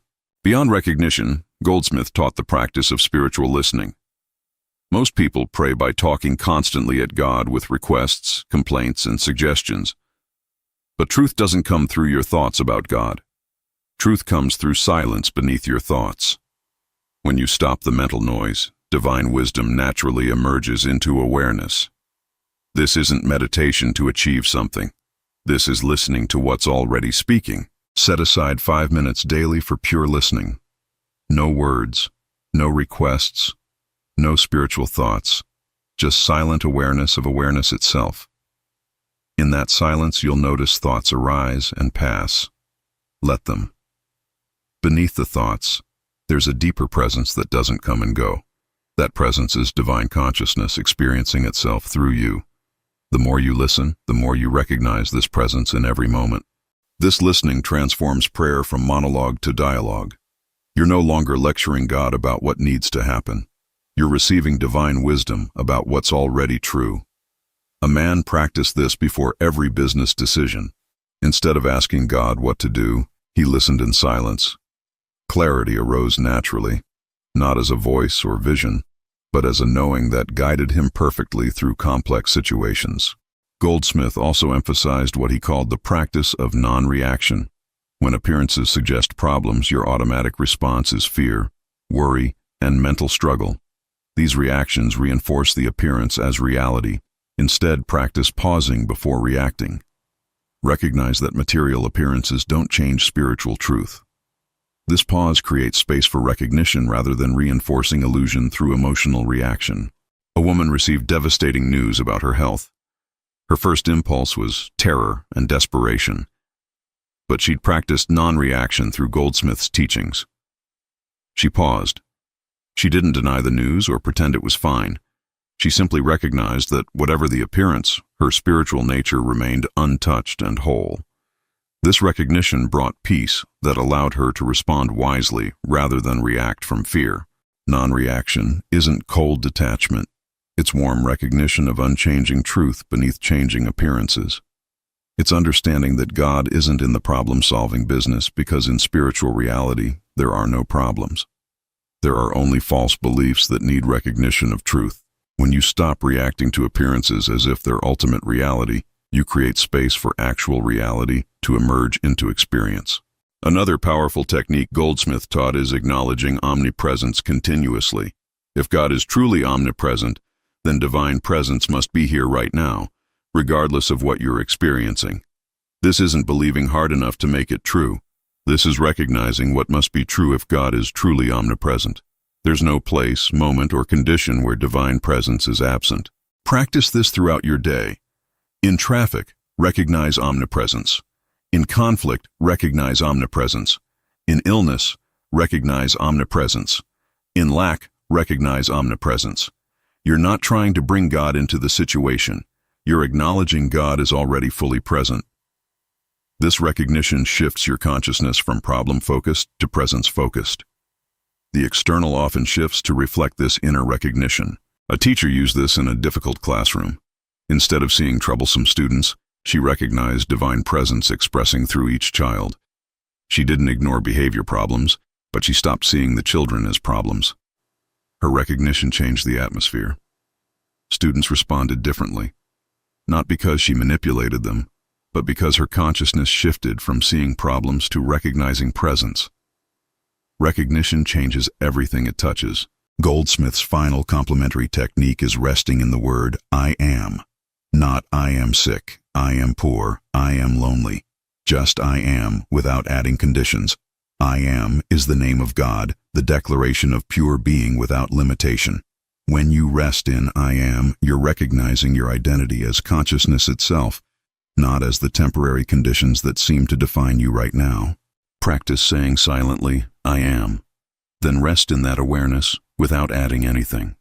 Beyond recognition, Goldsmith taught the practice of spiritual listening. Most people pray by talking constantly at God with requests, complaints, and suggestions. But truth doesn't come through your thoughts about God. Truth comes through silence beneath your thoughts. When you stop the mental noise, divine wisdom naturally emerges into awareness. This isn't meditation to achieve something. This is listening to what's already speaking. Set aside 5 minutes daily for pure listening. No words, no requests, no spiritual thoughts, just silent awareness of awareness itself. In that silence, you'll notice thoughts arise and pass. Let them. Beneath the thoughts, there's a deeper presence that doesn't come and go. That presence is divine consciousness experiencing itself through you. The more you listen, the more you recognize this presence in every moment. This listening transforms prayer from monologue to dialogue. You're no longer lecturing God about what needs to happen. You're receiving divine wisdom about what's already true. A man practiced this before every business decision. Instead of asking God what to do, he listened in silence. Clarity arose naturally, not as a voice or vision, but as a knowing that guided him perfectly through complex situations. Goldsmith also emphasized what he called the practice of non-reaction. When appearances suggest problems, your automatic response is fear, worry, and mental struggle. These reactions reinforce the appearance as reality. Instead, practice pausing before reacting. Recognize that material appearances don't change spiritual truth. This pause creates space for recognition rather than reinforcing illusion through emotional reaction. A woman received devastating news about her health. Her first impulse was terror and desperation, but she'd practiced non-reaction through Goldsmith's teachings. She paused. She didn't deny the news or pretend it was fine. She simply recognized that whatever the appearance, her spiritual nature remained untouched and whole. This recognition brought peace that allowed her to respond wisely rather than react from fear. Non-reaction isn't cold detachment. It's warm recognition of unchanging truth beneath changing appearances. It's understanding that God isn't in the problem-solving business because in spiritual reality, there are no problems. There are only false beliefs that need recognition of truth. When you stop reacting to appearances as if they're ultimate reality, you create space for actual reality to emerge into experience. Another powerful technique Goldsmith taught is acknowledging omnipresence continuously. If God is truly omnipresent, then divine presence must be here right now, regardless of what you're experiencing. This isn't believing hard enough to make it true. This is recognizing what must be true if God is truly omnipresent. There's no place, moment, or condition where divine presence is absent. Practice this throughout your day. In traffic, recognize omnipresence. In conflict, recognize omnipresence. In illness, recognize omnipresence. In lack, recognize omnipresence. You're not trying to bring God into the situation. You're acknowledging God is already fully present. This recognition shifts your consciousness from problem-focused to presence-focused. The external often shifts to reflect this inner recognition. A teacher used this in a difficult classroom. Instead of seeing troublesome students, she recognized divine presence expressing through each child. She didn't ignore behavior problems, but she stopped seeing the children as problems. Her recognition changed the atmosphere. Students responded differently, not because she manipulated them, but because her consciousness shifted from seeing problems to recognizing presence. Recognition changes everything it touches. Goldsmith's final complementary technique is resting in the word I am. Not I am sick, I am poor, I am lonely. Just I am, without adding conditions. I am is the name of God, the declaration of pure being without limitation. When you rest in I am, you're recognizing your identity as consciousness itself, not as the temporary conditions that seem to define you right now. Practice saying silently, I am. Then rest in that awareness without adding anything.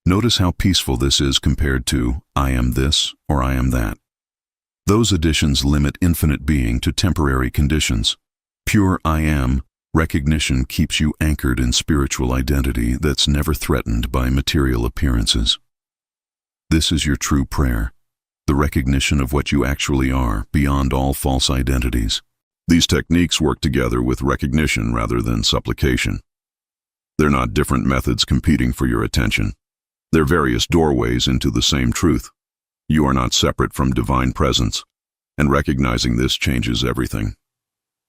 Notice how peaceful this is compared to I am this or I am that. Those additions limit infinite being to temporary conditions. Pure I am recognition keeps you anchored in spiritual identity that's never threatened by material appearances. This is your true prayer, the recognition of what you actually are beyond all false identities. These techniques work together with recognition rather than supplication. They're not different methods competing for your attention. They're various doorways into the same truth. You are not separate from divine presence, and recognizing this changes everything.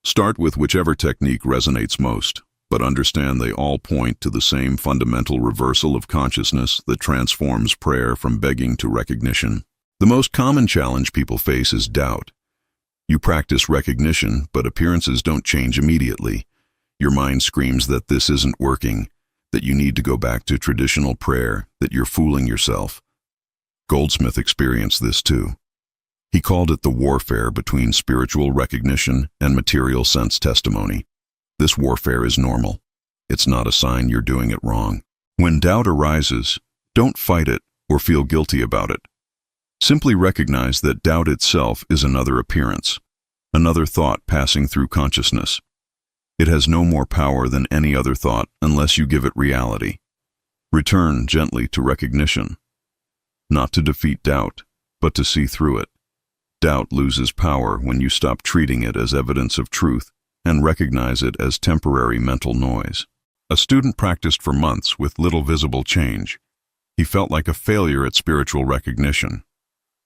Start with whichever technique resonates most, but understand they all point to the same fundamental reversal of consciousness that transforms prayer from begging to recognition. The most common challenge people face is doubt. You practice recognition, but appearances don't change immediately. Your mind screams that this isn't working, that you need to go back to traditional prayer, that you're fooling yourself. Goldsmith experienced this too. He called it the warfare between spiritual recognition and material sense testimony. This warfare is normal. It's not a sign you're doing it wrong. When doubt arises, don't fight it or feel guilty about it. Simply recognize that doubt itself is another appearance, another thought passing through consciousness. It has no more power than any other thought unless you give it reality. Return gently to recognition, not to defeat doubt, but to see through it. Doubt loses power when you stop treating it as evidence of truth and recognize it as temporary mental noise. A student practiced for months with little visible change. He felt like a failure at spiritual recognition.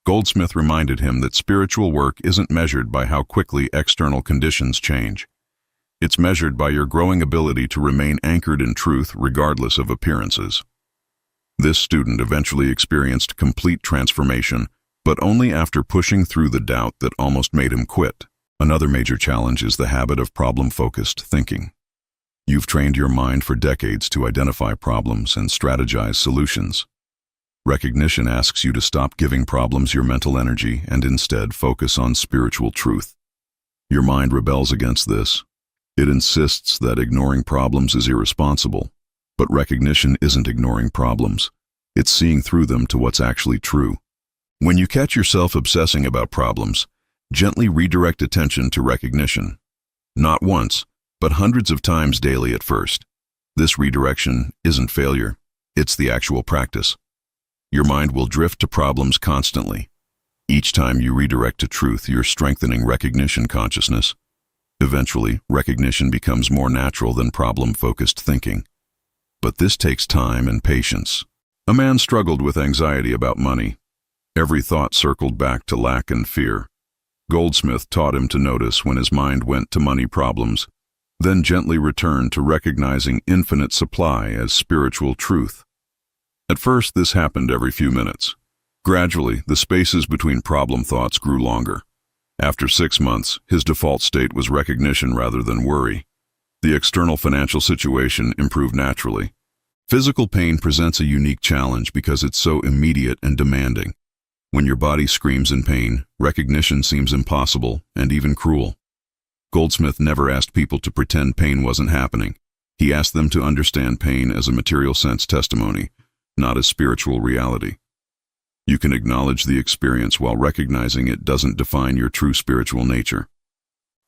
Goldsmith reminded him that spiritual work isn't measured by how quickly external conditions change. It's measured by your growing ability to remain anchored in truth regardless of appearances. This student eventually experienced complete transformation, but only after pushing through the doubt that almost made him quit. Another major challenge is the habit of problem-focused thinking. You've trained your mind for decades to identify problems and strategize solutions. Recognition asks you to stop giving problems your mental energy and instead focus on spiritual truth. Your mind rebels against this. It insists that ignoring problems is irresponsible, but recognition isn't ignoring problems. It's seeing through them to what's actually true. When you catch yourself obsessing about problems, gently redirect attention to recognition. Not once, but hundreds of times daily at first. This redirection isn't failure, it's the actual practice. Your mind will drift to problems constantly. Each time you redirect to truth, you're strengthening recognition consciousness. Eventually, recognition becomes more natural than problem-focused thinking. But this takes time and patience. A man struggled with anxiety about money. Every thought circled back to lack and fear. Goldsmith taught him to notice when his mind went to money problems, then gently return to recognizing infinite supply as spiritual truth. At first, this happened every few minutes. Gradually, the spaces between problem thoughts grew longer. After 6 months, his default state was recognition rather than worry. The external financial situation improved naturally. Physical pain presents a unique challenge because it's so immediate and demanding. When your body screams in pain, recognition seems impossible and even cruel. Goldsmith never asked people to pretend pain wasn't happening. He asked them to understand pain as a material sense testimony, not as spiritual reality. You can acknowledge the experience while recognizing it doesn't define your true spiritual nature.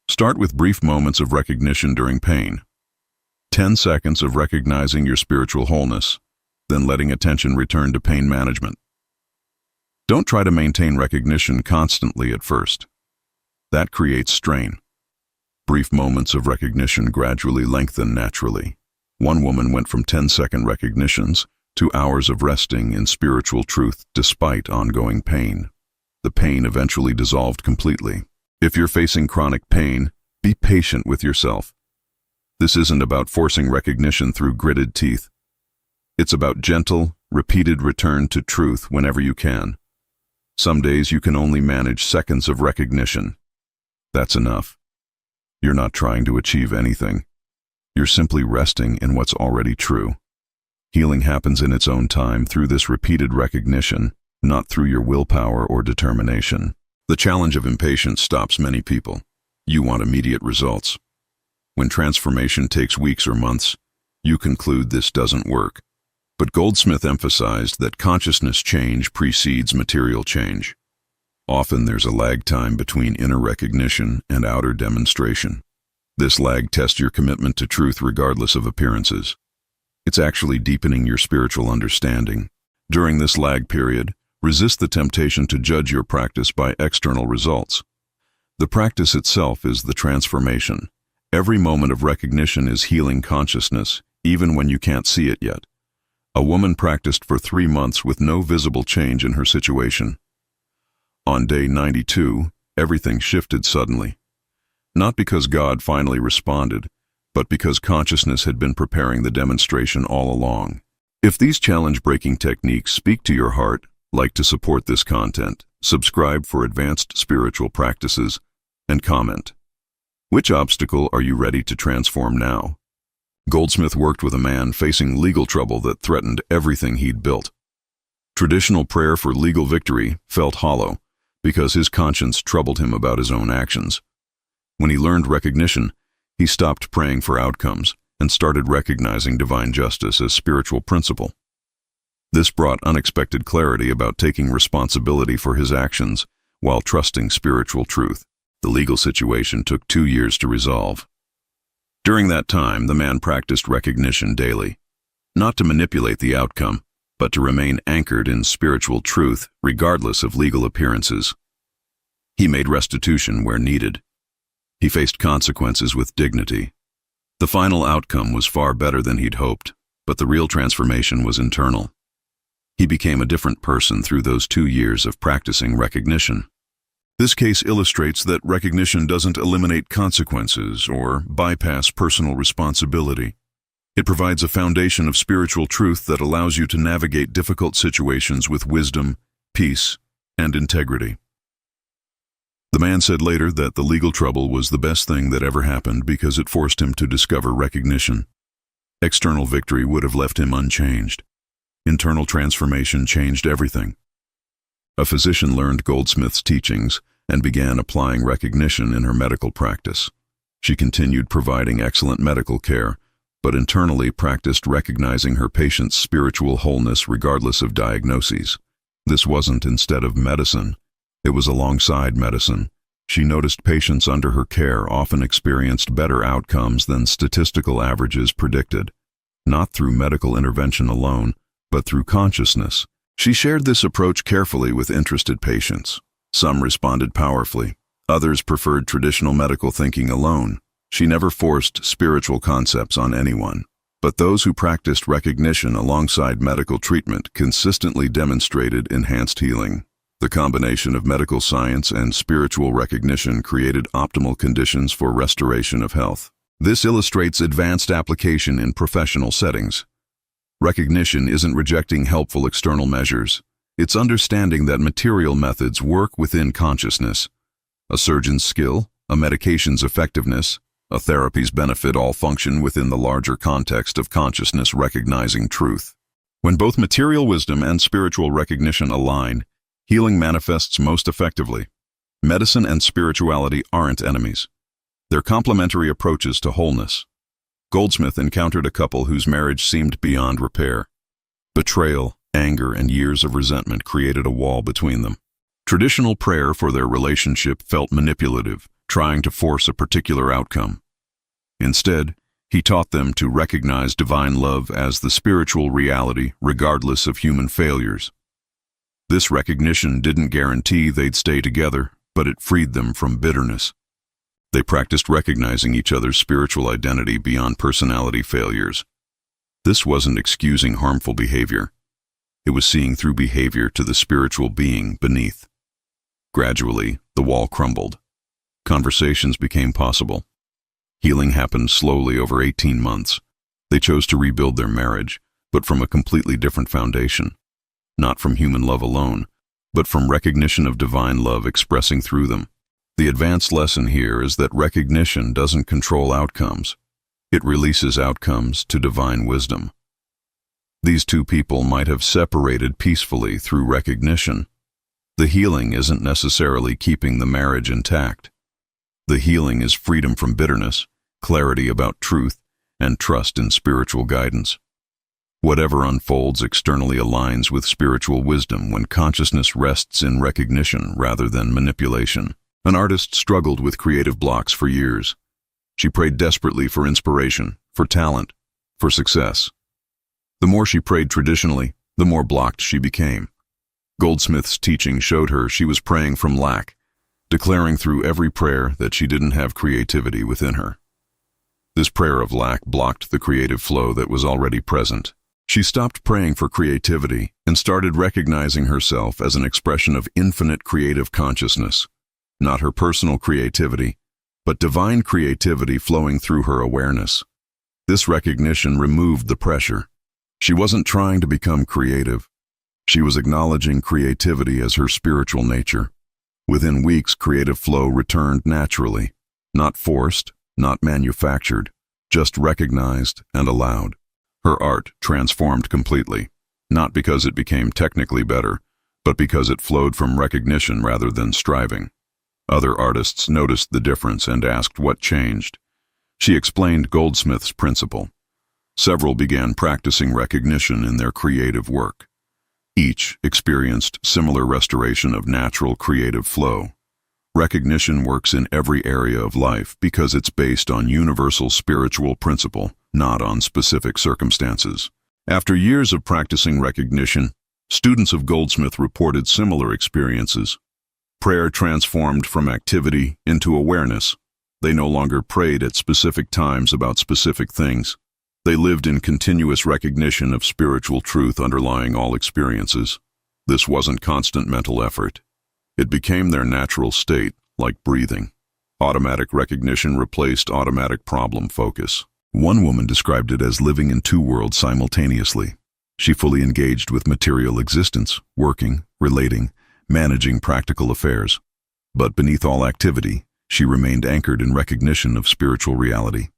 Start with brief moments of recognition during pain. 10 seconds of recognizing your spiritual wholeness, then letting attention return to pain management. Don't try to maintain recognition constantly at first. That creates strain. Brief moments of recognition gradually lengthen naturally. One woman went from 10-second recognitions to hours of resting in spiritual truth despite ongoing pain. The pain eventually dissolved completely. If you're facing chronic pain, be patient with yourself. This isn't about forcing recognition through gritted teeth. It's about gentle, repeated return to truth whenever you can. Some days you can only manage seconds of recognition. That's enough. You're not trying to achieve anything. You're simply resting in what's already true. Healing happens in its own time through this repeated recognition, not through your willpower or determination. The challenge of impatience stops many people. You want immediate results. When transformation takes weeks or months, you conclude this doesn't work. But Goldsmith emphasized that consciousness change precedes material change. Often there's a lag time between inner recognition and outer demonstration. This lag tests your commitment to truth regardless of appearances. It's actually deepening your spiritual understanding. During this lag period, resist the temptation to judge your practice by external results. The practice itself is the transformation. Every moment of recognition is healing consciousness, even when you can't see it yet. A woman practiced for 3 months with no visible change in her situation. On day 92, everything shifted suddenly. Not because God finally responded, but because consciousness had been preparing the demonstration all along. If these challenge-breaking techniques speak to your heart, like to support this content, subscribe for advanced spiritual practices, and comment. Which obstacle are you ready to transform now? Goldsmith worked with a man facing legal trouble that threatened everything he'd built. Traditional prayer for legal victory felt hollow because his conscience troubled him about his own actions. When he learned recognition, he stopped praying for outcomes and started recognizing divine justice as spiritual principle. This brought unexpected clarity about taking responsibility for his actions while trusting spiritual truth. The legal situation took 2 years to resolve. During that time, the man practiced recognition daily, not to manipulate the outcome, but to remain anchored in spiritual truth regardless of legal appearances. He made restitution where needed. He faced consequences with dignity. The final outcome was far better than he'd hoped, but the real transformation was internal. He became a different person through those 2 years of practicing recognition. This case illustrates that recognition doesn't eliminate consequences or bypass personal responsibility. It provides a foundation of spiritual truth that allows you to navigate difficult situations with wisdom, peace, and integrity. The man said later that the legal trouble was the best thing that ever happened because it forced him to discover recognition. External victory would have left him unchanged. Internal transformation changed everything. A physician learned Goldsmith's teachings and began applying recognition in her medical practice. She continued providing excellent medical care, but internally practiced recognizing her patients' spiritual wholeness regardless of diagnoses. This wasn't instead of medicine. It was alongside medicine. She noticed patients under her care often experienced better outcomes than statistical averages predicted, not through medical intervention alone, but through consciousness. She shared this approach carefully with interested patients. Some responded powerfully. Others preferred traditional medical thinking alone. She never forced spiritual concepts on anyone. But those who practiced recognition alongside medical treatment consistently demonstrated enhanced healing. The combination of medical science and spiritual recognition created optimal conditions for restoration of health. This illustrates advanced application in professional settings. Recognition isn't rejecting helpful external measures. It's understanding that material methods work within consciousness. A surgeon's skill, a medication's effectiveness, a therapy's benefit all function within the larger context of consciousness recognizing truth. When both material wisdom and spiritual recognition align, healing manifests most effectively. Medicine and spirituality aren't enemies. They're complementary approaches to wholeness. Goldsmith encountered a couple whose marriage seemed beyond repair. Betrayal, anger, and years of resentment created a wall between them. Traditional prayer for their relationship felt manipulative, trying to force a particular outcome. Instead, he taught them to recognize divine love as the spiritual reality regardless of human failures. This recognition didn't guarantee they'd stay together, but it freed them from bitterness. They practiced recognizing each other's spiritual identity beyond personality failures. This wasn't excusing harmful behavior. It was seeing through behavior to the spiritual being beneath. Gradually, the wall crumbled. Conversations became possible. Healing happened slowly over 18 months. They chose to rebuild their marriage, but from a completely different foundation. Not from human love alone, but from recognition of divine love expressing through them. The advanced lesson here is that recognition doesn't control outcomes. It releases outcomes to divine wisdom. These two people might have separated peacefully through recognition. The healing isn't necessarily keeping the marriage intact. The healing is freedom from bitterness, clarity about truth, and trust in spiritual guidance. Whatever unfolds externally aligns with spiritual wisdom when consciousness rests in recognition rather than manipulation. An artist struggled with creative blocks for years. She prayed desperately for inspiration, for talent, for success. The more she prayed traditionally, the more blocked she became. Goldsmith's teaching showed her she was praying from lack, declaring through every prayer that she didn't have creativity within her. This prayer of lack blocked the creative flow that was already present. She stopped praying for creativity and started recognizing herself as an expression of infinite creative consciousness. Not her personal creativity, but divine creativity flowing through her awareness. This recognition removed the pressure. She wasn't trying to become creative. She was acknowledging creativity as her spiritual nature. Within weeks, creative flow returned naturally, not forced, not manufactured, just recognized and allowed. Her art transformed completely, not because it became technically better, but because it flowed from recognition rather than striving. Other artists noticed the difference and asked what changed. She explained Goldsmith's principle. Several began practicing recognition in their creative work. Each experienced similar restoration of natural creative flow. Recognition works in every area of life because it's based on universal spiritual principle, not on specific circumstances. After years of practicing recognition, students of Goldsmith reported similar experiences. Prayer transformed from activity into awareness. They no longer prayed at specific times about specific things. They lived in continuous recognition of spiritual truth underlying all experiences. This wasn't constant mental effort. It became their natural state, like breathing. Automatic recognition replaced automatic problem focus. One woman described it as living in two worlds simultaneously. She fully engaged with material existence, working, relating, managing practical affairs. But beneath all activity, she remained anchored in recognition of spiritual reality.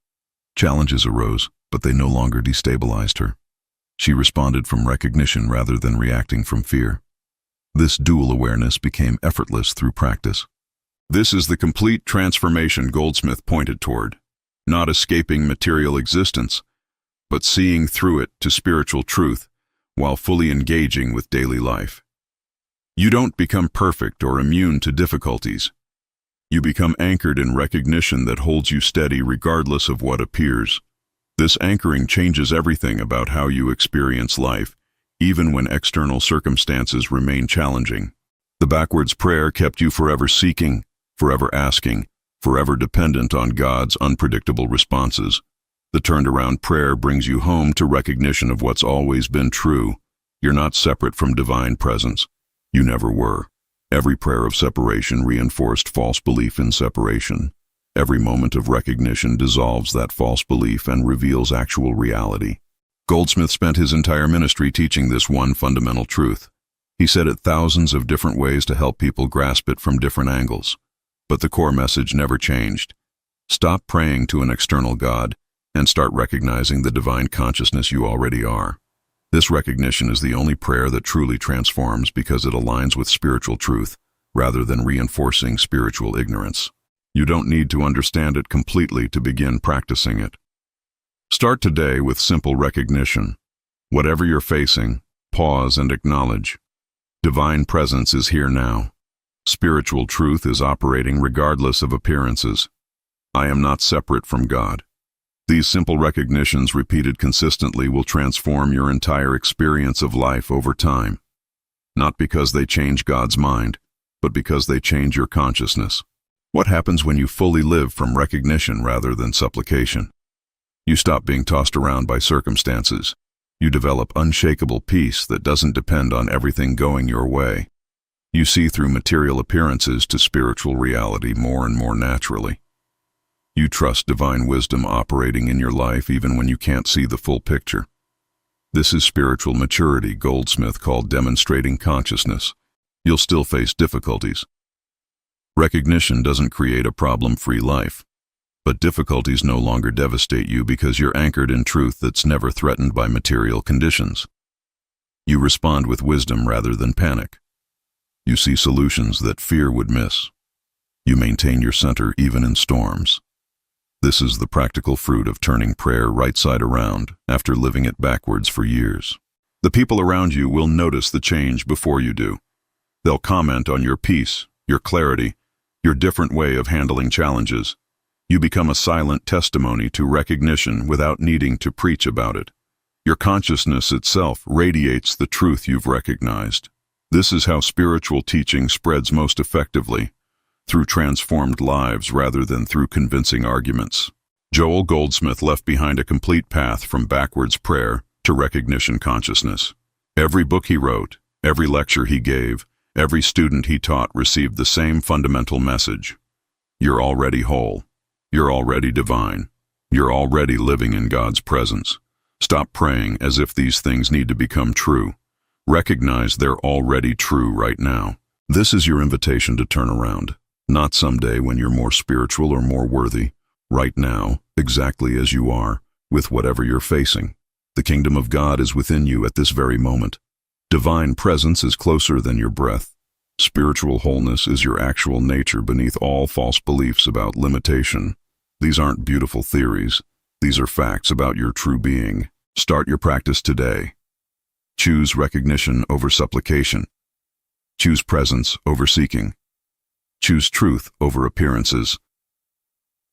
Challenges arose, but they no longer destabilized her. She responded from recognition rather than reacting from fear. This dual awareness became effortless through practice. This is the complete transformation Goldsmith pointed toward, not escaping material existence, but seeing through it to spiritual truth while fully engaging with daily life. You don't become perfect or immune to difficulties. You become anchored in recognition that holds you steady regardless of what appears. This anchoring changes everything about how you experience life, even when external circumstances remain challenging. The backwards prayer kept you forever seeking, forever asking, forever dependent on God's unpredictable responses. The turned-around prayer brings you home to recognition of what's always been true. You're not separate from divine presence. You never were. Every prayer of separation reinforced false belief in separation. Every moment of recognition dissolves that false belief and reveals actual reality. Goldsmith spent his entire ministry teaching this one fundamental truth. He said it thousands of different ways to help people grasp it from different angles. But the core message never changed. Stop praying to an external God and start recognizing the divine consciousness you already are. This recognition is the only prayer that truly transforms because it aligns with spiritual truth rather than reinforcing spiritual ignorance. You don't need to understand it completely to begin practicing it. Start today with simple recognition. Whatever you're facing, pause and acknowledge. Divine presence is here now. Spiritual truth is operating regardless of appearances. I am not separate from God. These simple recognitions repeated consistently will transform your entire experience of life over time. Not because they change God's mind, but because they change your consciousness. What happens when you fully live from recognition rather than supplication? You stop being tossed around by circumstances. You develop unshakable peace that doesn't depend on everything going your way. You see through material appearances to spiritual reality more and more naturally. You trust divine wisdom operating in your life even when you can't see the full picture. This is spiritual maturity Goldsmith called demonstrating consciousness. You'll still face difficulties. Recognition doesn't create a problem-free life, but difficulties no longer devastate you because you're anchored in truth that's never threatened by material conditions. You respond with wisdom rather than panic. You see solutions that fear would miss. You maintain your center even in storms. This is the practical fruit of turning prayer right side around after living it backwards for years. The people around you will notice the change before you do. They'll comment on your peace, your clarity, your different way of handling challenges. You become a silent testimony to recognition without needing to preach about it. Your consciousness itself radiates the truth you've recognized. This is how spiritual teaching spreads most effectively, through transformed lives rather than through convincing arguments. Joel Goldsmith left behind a complete path from backwards prayer to recognition consciousness. Every book he wrote, every lecture he gave, every student he taught received the same fundamental message. You're already whole. You're already divine. You're already living in God's presence. Stop praying as if these things need to become true. Recognize they're already true right now. This is your invitation to turn around. Not someday when you're more spiritual or more worthy, right now, exactly as you are, with whatever you're facing. The kingdom of God is within you at this very moment. Divine presence is closer than your breath. Spiritual wholeness is your actual nature beneath all false beliefs about limitation. These aren't beautiful theories. These are facts about your true being. Start your practice today. Choose recognition over supplication. Choose presence over seeking. Choose truth over appearances.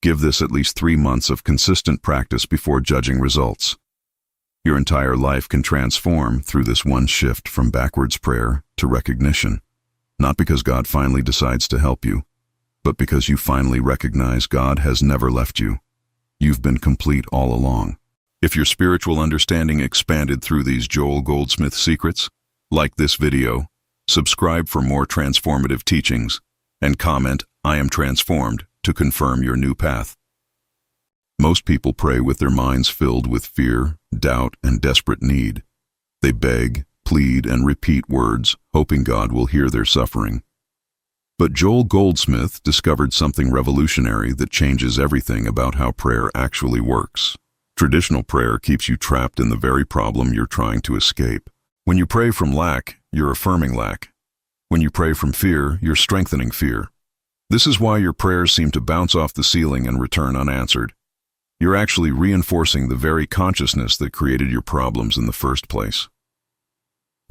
Give this at least 3 months of consistent practice before judging results. Your entire life can transform through this one shift from backwards prayer to recognition. Not because God finally decides to help you, but because you finally recognize God has never left you. You've been complete all along. If your spiritual understanding expanded through these Joel Goldsmith secrets, like this video, subscribe for more transformative teachings, and comment, "I am transformed," to confirm your new path. Most people pray with their minds filled with fear, doubt, and desperate need. They beg, plead, and repeat words, hoping God will hear their suffering. But Joel Goldsmith discovered something revolutionary that changes everything about how prayer actually works. Traditional prayer keeps you trapped in the very problem you're trying to escape. When you pray from lack, you're affirming lack. When you pray from fear, you're strengthening fear. This is why your prayers seem to bounce off the ceiling and return unanswered. You're actually reinforcing the very consciousness that created your problems in the first place.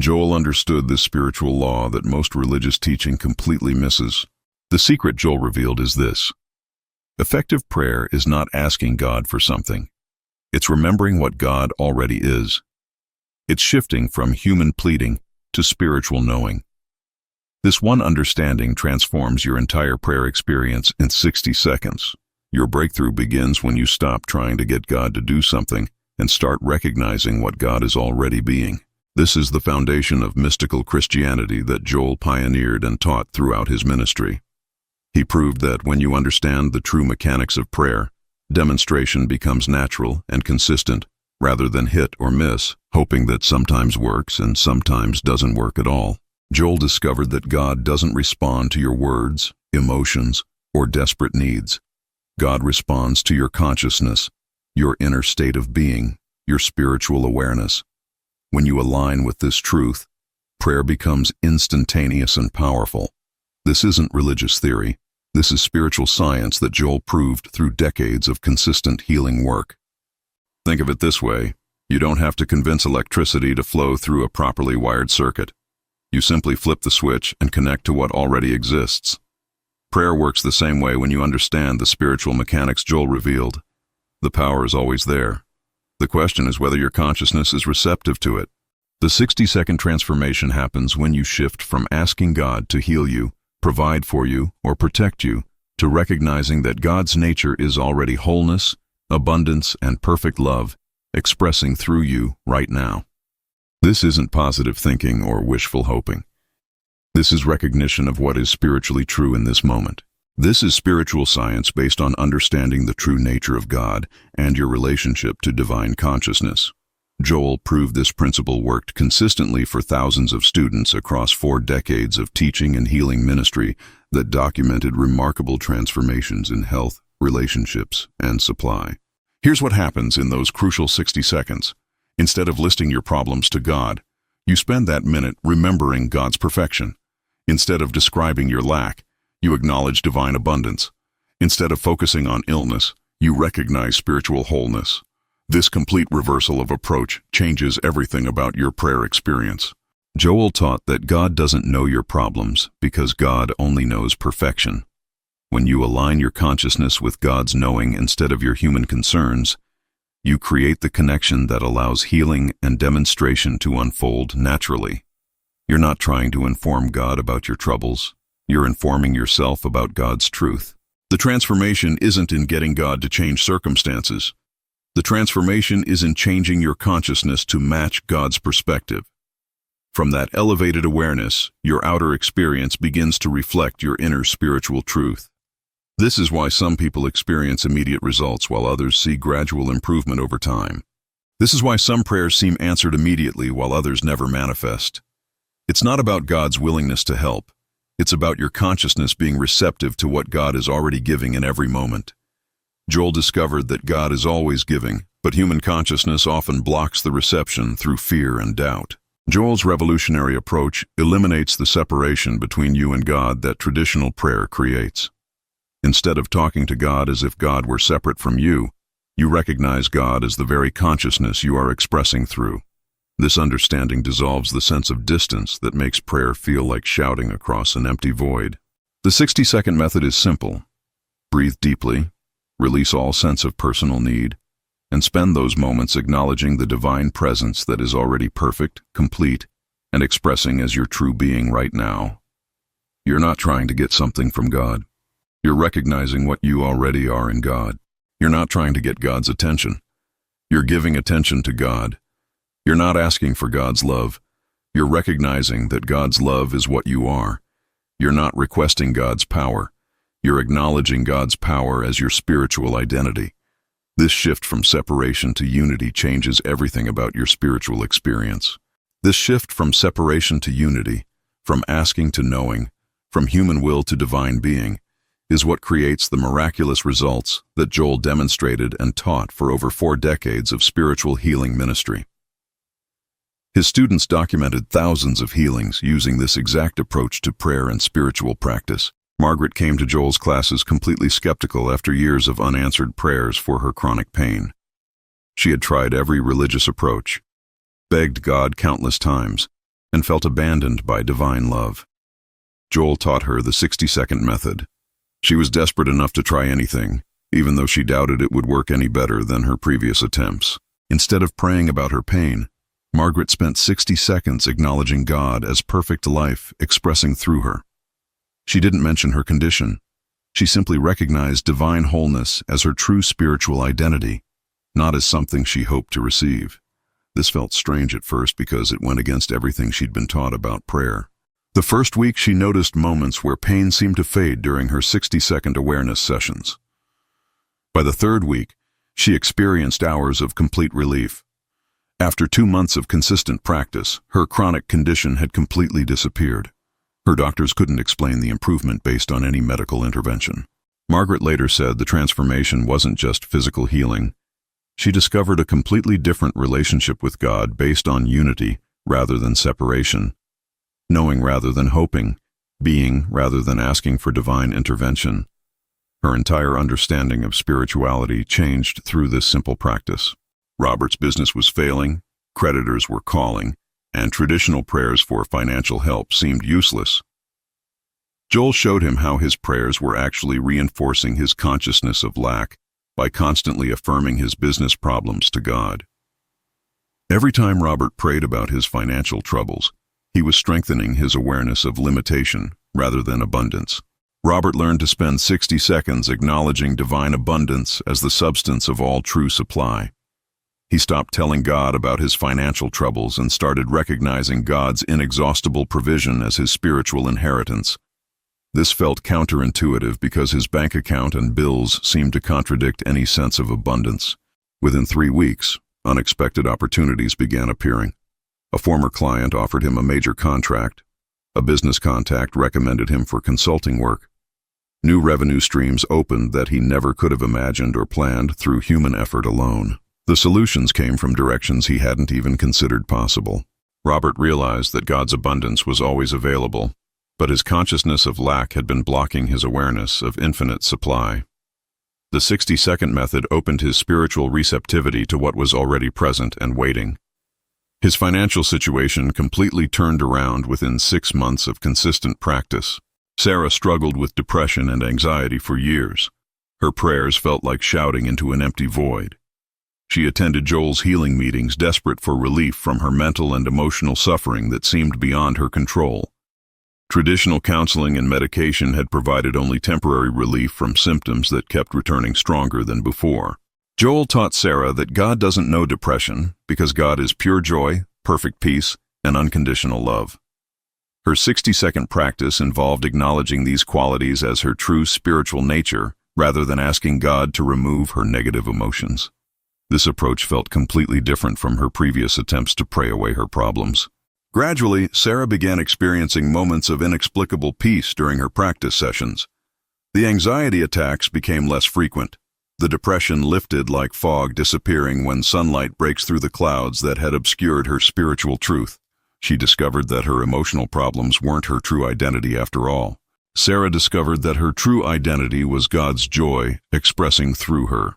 Joel understood this spiritual law that most religious teaching completely misses. The secret Joel revealed is this: effective prayer is not asking God for something. It's remembering what God already is. It's shifting from human pleading to spiritual knowing. This one understanding transforms your entire prayer experience in 60 seconds. Your breakthrough begins when you stop trying to get God to do something and start recognizing what God is already being. This is the foundation of mystical Christianity that Joel pioneered and taught throughout his ministry. He proved that when you understand the true mechanics of prayer, demonstration becomes natural and consistent, rather than hit or miss, hoping that sometimes works and sometimes doesn't work at all. Joel discovered that God doesn't respond to your words, emotions, or desperate needs. God responds to your consciousness, your inner state of being, your spiritual awareness. When you align with this truth, prayer becomes instantaneous and powerful. This isn't religious theory. This is spiritual science that Joel proved through decades of consistent healing work. Think of it this way: you don't have to convince electricity to flow through a properly wired circuit. You simply flip the switch and connect to what already exists. Prayer works the same way when you understand the spiritual mechanics Joel revealed. The power is always there. The question is whether your consciousness is receptive to it. The 60-second transformation happens when you shift from asking God to heal you, provide for you, or protect you, to recognizing that God's nature is already wholeness, abundance, and perfect love, expressing through you right now. This isn't positive thinking or wishful hoping. This is recognition of what is spiritually true in this moment. This is spiritual science based on understanding the true nature of God and your relationship to divine consciousness. Joel proved this principle worked consistently for thousands of students across 4 decades of teaching and healing ministry that documented remarkable transformations in health, relationships, and supply. Here's what happens in those crucial 60 seconds. Instead of listing your problems to God, you spend that minute remembering God's perfection. Instead of describing your lack, you acknowledge divine abundance. Instead of focusing on illness, you recognize spiritual wholeness. This complete reversal of approach changes everything about your prayer experience. Joel taught that God doesn't know your problems because God only knows perfection. When you align your consciousness with God's knowing instead of your human concerns, you create the connection that allows healing and demonstration to unfold naturally. You're not trying to inform God about your troubles. You're informing yourself about God's truth. The transformation isn't in getting God to change circumstances. The transformation is in changing your consciousness to match God's perspective. From that elevated awareness, your outer experience begins to reflect your inner spiritual truth. This is why some people experience immediate results while others see gradual improvement over time. This is why some prayers seem answered immediately while others never manifest. It's not about God's willingness to help. It's about your consciousness being receptive to what God is already giving in every moment. Joel discovered that God is always giving, but human consciousness often blocks the reception through fear and doubt. Joel's revolutionary approach eliminates the separation between you and God that traditional prayer creates. Instead of talking to God as if God were separate from you, you recognize God as the very consciousness you are expressing through. This understanding dissolves the sense of distance that makes prayer feel like shouting across an empty void. The 60-second method is simple. Breathe deeply, release all sense of personal need, and spend those moments acknowledging the divine presence that is already perfect, complete, and expressing as your true being right now. You're not trying to get something from God. You're recognizing what you already are in God. You're not trying to get God's attention. You're giving attention to God. You're not asking for God's love. You're recognizing that God's love is what you are. You're not requesting God's power. You're acknowledging God's power as your spiritual identity. This shift from separation to unity changes everything about your spiritual experience. This shift from separation to unity, from asking to knowing, from human will to divine being, is what creates the miraculous results that Joel demonstrated and taught for over 4 decades of spiritual healing ministry. His students documented thousands of healings using this exact approach to prayer and spiritual practice. Margaret came to Joel's classes completely skeptical after years of unanswered prayers for her chronic pain. She had tried every religious approach, begged God countless times, and felt abandoned by divine love. Joel taught her the 60-second method. She was desperate enough to try anything, even though she doubted it would work any better than her previous attempts. Instead of praying about her pain, Margaret spent 60 seconds acknowledging God as perfect life expressing through her. She didn't mention her condition. She simply recognized divine wholeness as her true spiritual identity, not as something she hoped to receive. This felt strange at first because it went against everything she'd been taught about prayer. The first week she noticed moments where pain seemed to fade during her 60-second awareness sessions. By the third week, she experienced hours of complete relief. After 2 months of consistent practice, her chronic condition had completely disappeared. Her doctors couldn't explain the improvement based on any medical intervention. Margaret later said the transformation wasn't just physical healing. She discovered a completely different relationship with God based on unity rather than separation, knowing rather than hoping, being rather than asking for divine intervention. Her entire understanding of spirituality changed through this simple practice. Robert's business was failing, creditors were calling, and traditional prayers for financial help seemed useless. Joel showed him how his prayers were actually reinforcing his consciousness of lack by constantly affirming his business problems to God. Every time Robert prayed about his financial troubles, he was strengthening his awareness of limitation rather than abundance. Robert learned to spend 60 seconds acknowledging divine abundance as the substance of all true supply. He stopped telling God about his financial troubles and started recognizing God's inexhaustible provision as his spiritual inheritance. This felt counterintuitive because his bank account and bills seemed to contradict any sense of abundance. Within 3 weeks, unexpected opportunities began appearing. A former client offered him a major contract. A business contact recommended him for consulting work. New revenue streams opened that he never could have imagined or planned through human effort alone. The solutions came from directions he hadn't even considered possible. Robert realized that God's abundance was always available, but his consciousness of lack had been blocking his awareness of infinite supply. The 60-second method opened his spiritual receptivity to what was already present and waiting. His financial situation completely turned around within 6 months of consistent practice. Sarah struggled with depression and anxiety for years. Her prayers felt like shouting into an empty void. She attended Joel's healing meetings, desperate for relief from her mental and emotional suffering that seemed beyond her control. Traditional counseling and medication had provided only temporary relief from symptoms that kept returning stronger than before. Joel taught Sarah that God doesn't know depression because God is pure joy, perfect peace, and unconditional love. Her 60-second practice involved acknowledging these qualities as her true spiritual nature rather than asking God to remove her negative emotions. This approach felt completely different from her previous attempts to pray away her problems. Gradually, Sarah began experiencing moments of inexplicable peace during her practice sessions. The anxiety attacks became less frequent. The depression lifted like fog disappearing when sunlight breaks through the clouds that had obscured her spiritual truth. She discovered that her emotional problems weren't her true identity after all. Sarah discovered that her true identity was God's joy expressing through her.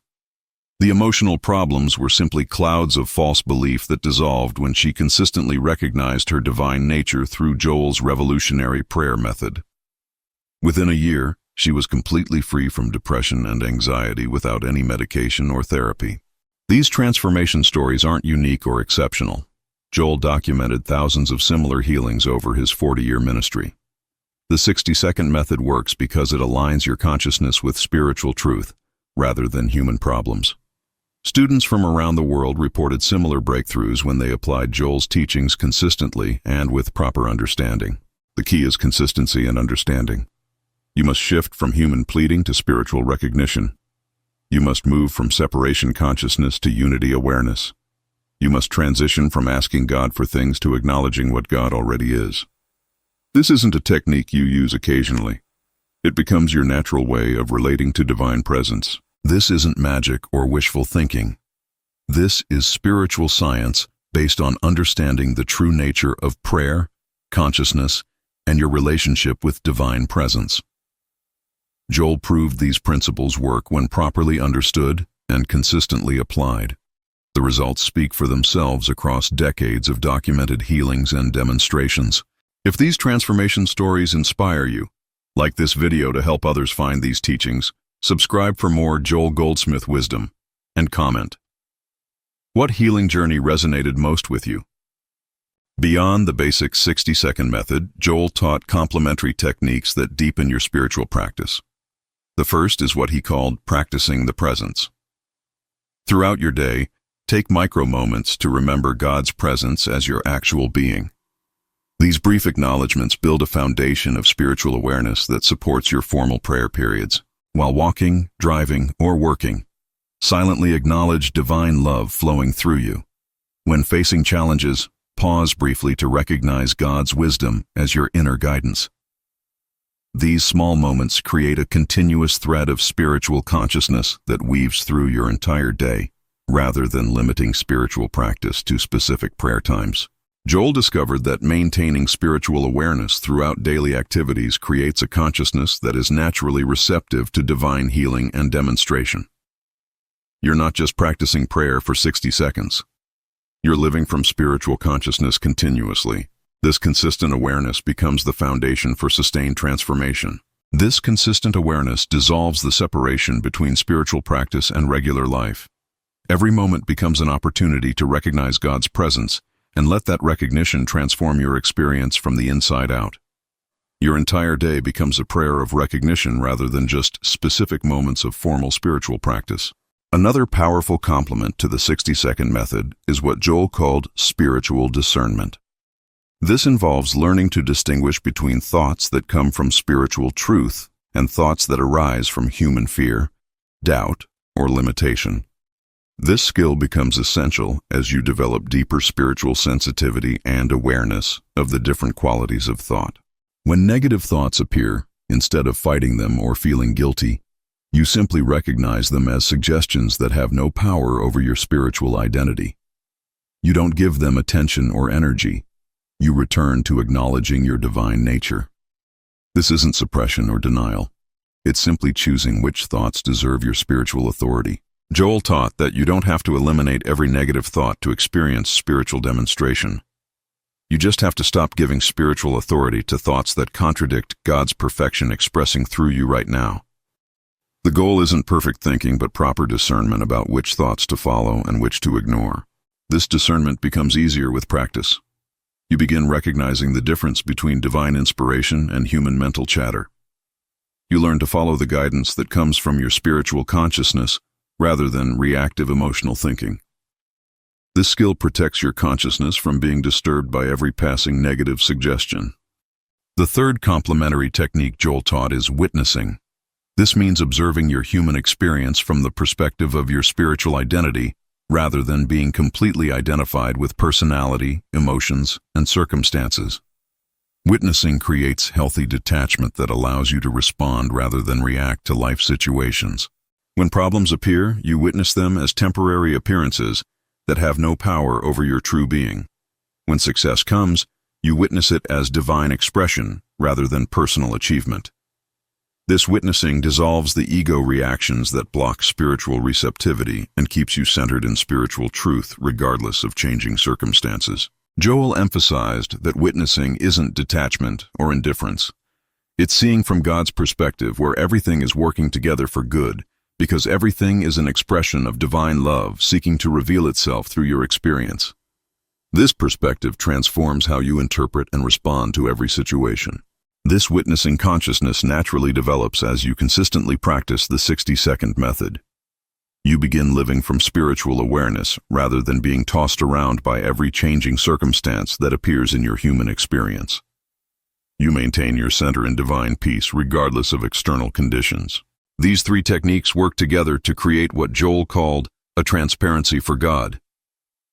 The emotional problems were simply clouds of false belief that dissolved when she consistently recognized her divine nature through Joel's revolutionary prayer method. Within a year, she was completely free from depression and anxiety without any medication or therapy. These transformation stories aren't unique or exceptional. Joel documented thousands of similar healings over his 40-year ministry. The 60-second method works because it aligns your consciousness with spiritual truth, rather than human problems. Students from around the world reported similar breakthroughs when they applied Joel's teachings consistently and with proper understanding. The key is consistency and understanding. You must shift from human pleading to spiritual recognition. You must move from separation consciousness to unity awareness. You must transition from asking God for things to acknowledging what God already is. This isn't a technique you use occasionally. It becomes your natural way of relating to divine presence. This isn't magic or wishful thinking. This is spiritual science based on understanding the true nature of prayer, consciousness, and your relationship with divine presence. Joel proved these principles work when properly understood and consistently applied. The results speak for themselves across decades of documented healings and demonstrations. If these transformation stories inspire you, like this video to help others find these teachings, subscribe for more Joel Goldsmith wisdom, and comment. What healing journey resonated most with you? Beyond the basic 60-second method, Joel taught complementary techniques that deepen your spiritual practice. The first is what he called practicing the presence. Throughout your day, take micro moments to remember God's presence as your actual being. These brief acknowledgments build a foundation of spiritual awareness that supports your formal prayer periods. While walking, driving, or working, silently acknowledge divine love flowing through you. When facing challenges, pause briefly to recognize God's wisdom as your inner guidance. These small moments create a continuous thread of spiritual consciousness that weaves through your entire day, rather than limiting spiritual practice to specific prayer times. Joel discovered that maintaining spiritual awareness throughout daily activities creates a consciousness that is naturally receptive to divine healing and demonstration. You're not just practicing prayer for 60 seconds. You're living from spiritual consciousness continuously. This consistent awareness becomes the foundation for sustained transformation. This consistent awareness dissolves the separation between spiritual practice and regular life. Every moment becomes an opportunity to recognize God's presence and let that recognition transform your experience from the inside out. Your entire day becomes a prayer of recognition rather than just specific moments of formal spiritual practice. Another powerful complement to the 60-second method is what Joel called spiritual discernment. This involves learning to distinguish between thoughts that come from spiritual truth and thoughts that arise from human fear, doubt, or limitation. This skill becomes essential as you develop deeper spiritual sensitivity and awareness of the different qualities of thought. When negative thoughts appear, instead of fighting them or feeling guilty, you simply recognize them as suggestions that have no power over your spiritual identity. You don't give them attention or energy. You return to acknowledging your divine nature. This isn't suppression or denial. It's simply choosing which thoughts deserve your spiritual authority. Joel taught that you don't have to eliminate every negative thought to experience spiritual demonstration. You just have to stop giving spiritual authority to thoughts that contradict God's perfection expressing through you right now. The goal isn't perfect thinking, but proper discernment about which thoughts to follow and which to ignore. This discernment becomes easier with practice. You begin recognizing the difference between divine inspiration and human mental chatter. You learn to follow the guidance that comes from your spiritual consciousness rather than reactive emotional thinking. This skill protects your consciousness from being disturbed by every passing negative suggestion. The third complementary technique Joel taught is witnessing. This means observing your human experience from the perspective of your spiritual identity rather than being completely identified with personality, emotions, and circumstances. Witnessing creates healthy detachment that allows you to respond rather than react to life situations. When problems appear, you witness them as temporary appearances that have no power over your true being. When success comes, you witness it as divine expression rather than personal achievement. This witnessing dissolves the ego reactions that block spiritual receptivity and keeps you centered in spiritual truth regardless of changing circumstances. Joel emphasized that witnessing isn't detachment or indifference. It's seeing from God's perspective where everything is working together for good, because everything is an expression of divine love seeking to reveal itself through your experience. This perspective transforms how you interpret and respond to every situation. This witnessing consciousness naturally develops as you consistently practice the 60-second method. You begin living from spiritual awareness rather than being tossed around by every changing circumstance that appears in your human experience. You maintain your center in divine peace regardless of external conditions. These three techniques work together to create what Joel called a transparency for God.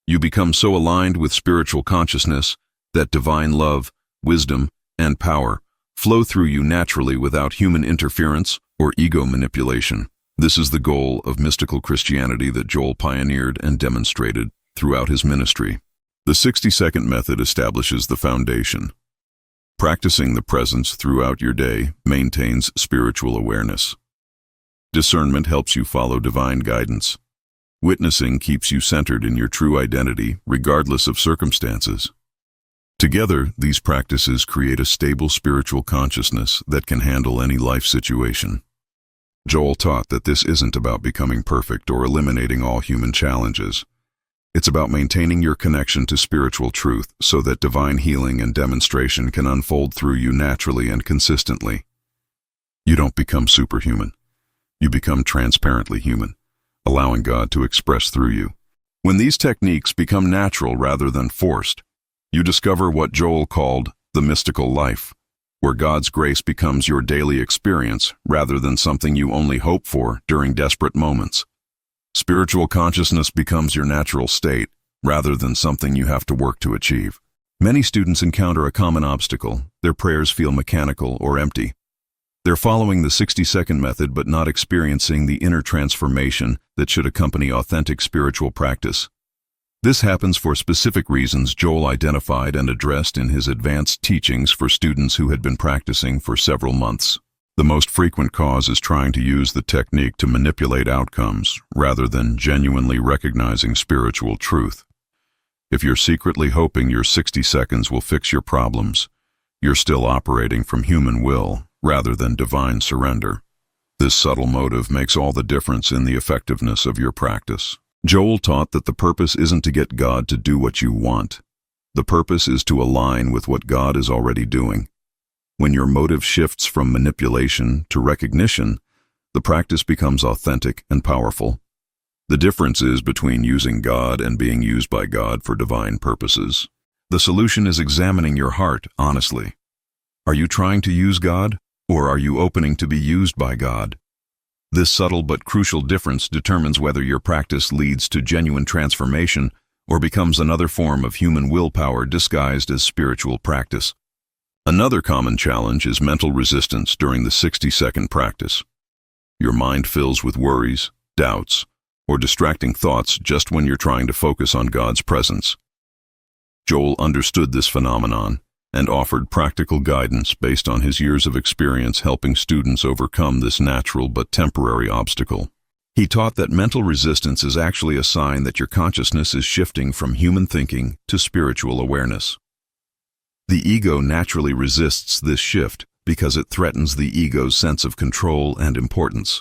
You become so aligned with spiritual consciousness that divine love, wisdom, and power flow through you naturally without human interference or ego manipulation. This is the goal of mystical Christianity that Joel pioneered and demonstrated throughout his ministry. The 60-second method establishes the foundation. Practicing the presence throughout your day maintains spiritual awareness. Discernment helps you follow divine guidance. Witnessing keeps you centered in your true identity regardless of circumstances. Together, these practices create a stable spiritual consciousness that can handle any life situation. Joel taught that this isn't about becoming perfect or eliminating all human challenges. It's about maintaining your connection to spiritual truth so that divine healing and demonstration can unfold through you naturally and consistently. You don't become superhuman. You become transparently human, allowing God to express through you. When these techniques become natural rather than forced, you discover what Joel called the mystical life, where God's grace becomes your daily experience rather than something you only hope for during desperate moments. Spiritual consciousness becomes your natural state rather than something you have to work to achieve. Many students encounter a common obstacle. Their prayers feel mechanical or empty. They're following the 60-second method but not experiencing the inner transformation that should accompany authentic spiritual practice. This happens for specific reasons Joel identified and addressed in his advanced teachings for students who had been practicing for several months. The most frequent cause is trying to use the technique to manipulate outcomes rather than genuinely recognizing spiritual truth. If you're secretly hoping your 60 seconds will fix your problems, you're still operating from human will rather than divine surrender. This subtle motive makes all the difference in the effectiveness of your practice. Joel taught that the purpose isn't to get God to do what you want. The purpose is to align with what God is already doing. When your motive shifts from manipulation to recognition, the practice becomes authentic and powerful. The difference is between using God and being used by God for divine purposes. The solution is examining your heart honestly. Are you trying to use God, or are you opening to be used by God? This subtle but crucial difference determines whether your practice leads to genuine transformation or becomes another form of human willpower disguised as spiritual practice. Another common challenge is mental resistance during the 60-second practice. Your mind fills with worries, doubts, or distracting thoughts just when you're trying to focus on God's presence. Joel understood this phenomenon and offered practical guidance based on his years of experience helping students overcome this natural but temporary obstacle. He taught that mental resistance is actually a sign that your consciousness is shifting from human thinking to spiritual awareness. The ego naturally resists this shift because it threatens the ego's sense of control and importance.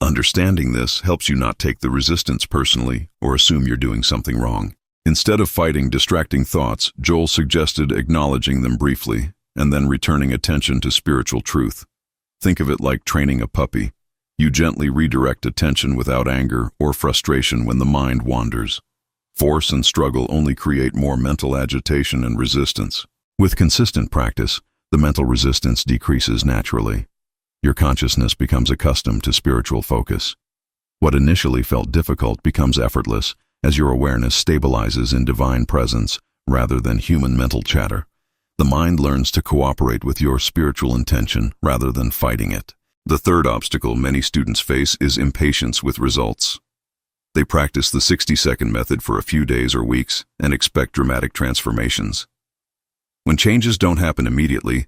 Understanding this helps you not take the resistance personally or assume you're doing something wrong. Instead of fighting distracting thoughts, Joel suggested acknowledging them briefly and then returning attention to spiritual truth. Think of it like training a puppy. You gently redirect attention without anger or frustration when the mind wanders. Force and struggle only create more mental agitation and resistance. With consistent practice, the mental resistance decreases naturally. Your consciousness becomes accustomed to spiritual focus. What initially felt difficult becomes effortless as your awareness stabilizes in divine presence rather than human mental chatter. The mind learns to cooperate with your spiritual intention rather than fighting it. The third obstacle many students face is impatience with results. They practice the 60-second method for a few days or weeks and expect dramatic transformations. When changes don't happen immediately,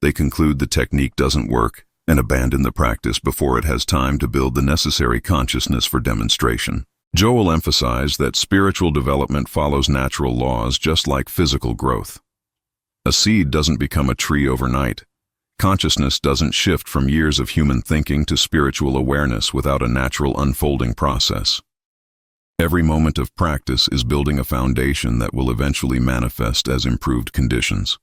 they conclude the technique doesn't work and abandon the practice before it has time to build the necessary consciousness for demonstration. Joel emphasized that spiritual development follows natural laws just like physical growth. A seed doesn't become a tree overnight. Consciousness doesn't shift from years of human thinking to spiritual awareness without a natural unfolding process. Every moment of practice is building a foundation that will eventually manifest as improved conditions.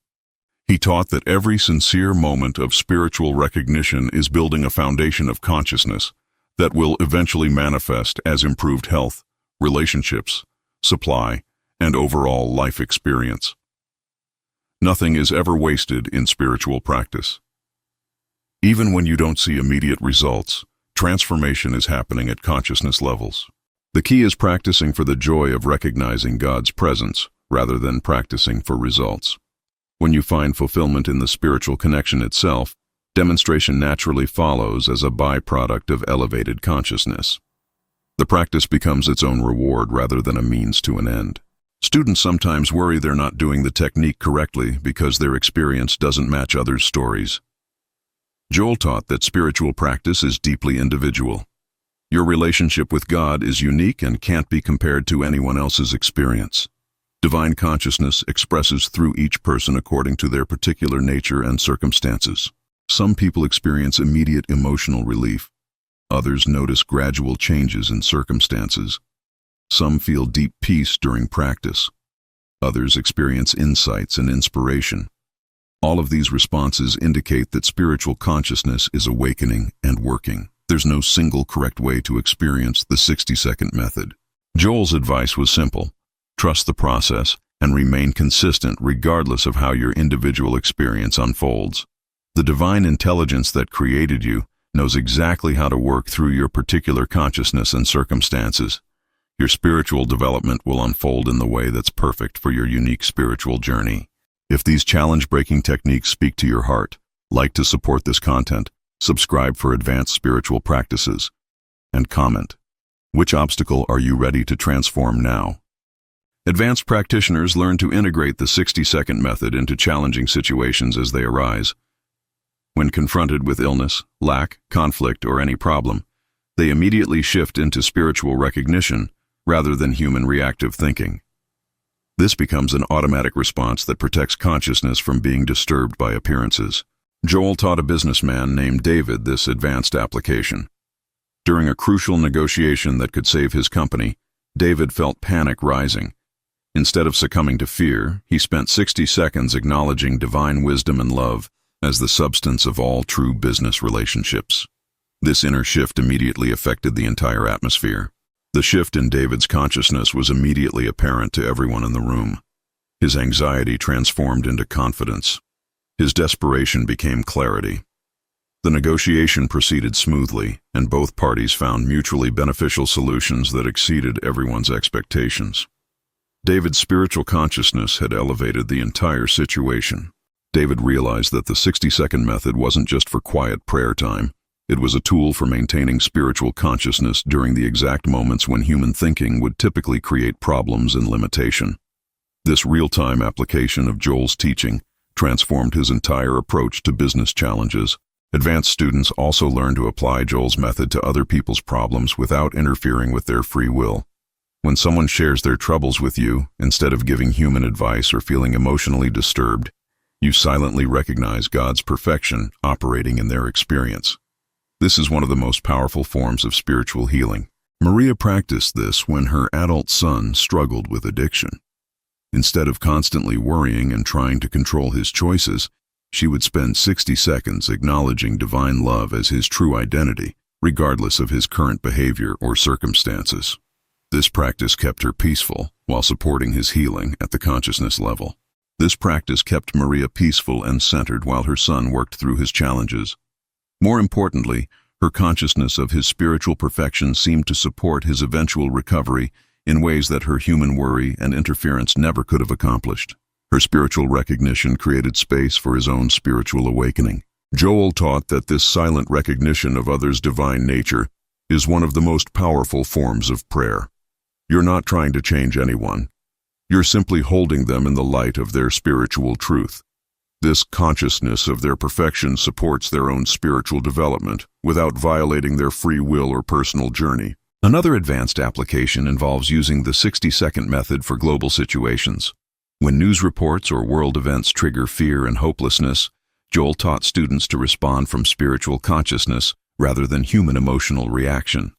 He taught that every sincere moment of spiritual recognition is building a foundation of consciousness that will eventually manifest as improved health, relationships, supply, and overall life experience. Nothing is ever wasted in spiritual practice. Even when you don't see immediate results, transformation is happening at consciousness levels. The key is practicing for the joy of recognizing God's presence rather than practicing for results. When you find fulfillment in the spiritual connection itself, demonstration naturally follows as a byproduct of elevated consciousness. The practice becomes its own reward rather than a means to an end. Students sometimes worry they're not doing the technique correctly because their experience doesn't match others' stories. Joel taught that spiritual practice is deeply individual. Your relationship with God is unique and can't be compared to anyone else's experience. Divine consciousness expresses through each person according to their particular nature and circumstances. Some people experience immediate emotional relief. Others notice gradual changes in circumstances. Some feel deep peace during practice. Others experience insights and inspiration. All of these responses indicate that spiritual consciousness is awakening and working. There's no single correct way to experience the 60-second method. Joel's advice was simple. Trust the process and remain consistent regardless of how your individual experience unfolds. The divine intelligence that created you knows exactly how to work through your particular consciousness and circumstances. Your spiritual development will unfold in the way that's perfect for your unique spiritual journey. If these challenge-breaking techniques speak to your heart, like to support this content, subscribe for advanced spiritual practices, and comment. Which obstacle are you ready to transform now? Advanced practitioners learn to integrate the 60-second method into challenging situations as they arise. When confronted with illness, lack, conflict, or any problem, they immediately shift into spiritual recognition rather than human reactive thinking. This becomes an automatic response that protects consciousness from being disturbed by appearances. Joel taught a businessman named David this advanced application. During a crucial negotiation that could save his company, David felt panic rising. Instead of succumbing to fear, he spent 60 seconds acknowledging divine wisdom and love as the substance of all true business relationships. This inner shift immediately affected the entire atmosphere. The shift in David's consciousness was immediately apparent to everyone in the room. His anxiety transformed into confidence. His desperation became clarity. The negotiation proceeded smoothly, and both parties found mutually beneficial solutions that exceeded everyone's expectations. David's spiritual consciousness had elevated the entire situation. David realized that the 60-second method wasn't just for quiet prayer time. It was a tool for maintaining spiritual consciousness during the exact moments when human thinking would typically create problems and limitation. This real-time application of Joel's teaching transformed his entire approach to business challenges. Advanced students also learn to apply Joel's method to other people's problems without interfering with their free will. When someone shares their troubles with you, instead of giving human advice or feeling emotionally disturbed, you silently recognize God's perfection operating in their experience. This is one of the most powerful forms of spiritual healing. Maria practiced this when her adult son struggled with addiction. Instead of constantly worrying and trying to control his choices, she would spend 60 seconds acknowledging divine love as his true identity, regardless of his current behavior or circumstances. This practice kept her peaceful while supporting his healing at the consciousness level. This practice kept Maria peaceful and centered while her son worked through his challenges. More importantly, her consciousness of his spiritual perfection seemed to support his eventual recovery in ways that her human worry and interference never could have accomplished. Her spiritual recognition created space for his own spiritual awakening. Joel taught that this silent recognition of others' divine nature is one of the most powerful forms of prayer. You're not trying to change anyone. You're simply holding them in the light of their spiritual truth. This consciousness of their perfection supports their own spiritual development without violating their free will or personal journey. Another advanced application involves using the 60-second method for global situations. When news reports or world events trigger fear and hopelessness, Joel taught students to respond from spiritual consciousness rather than human emotional reaction.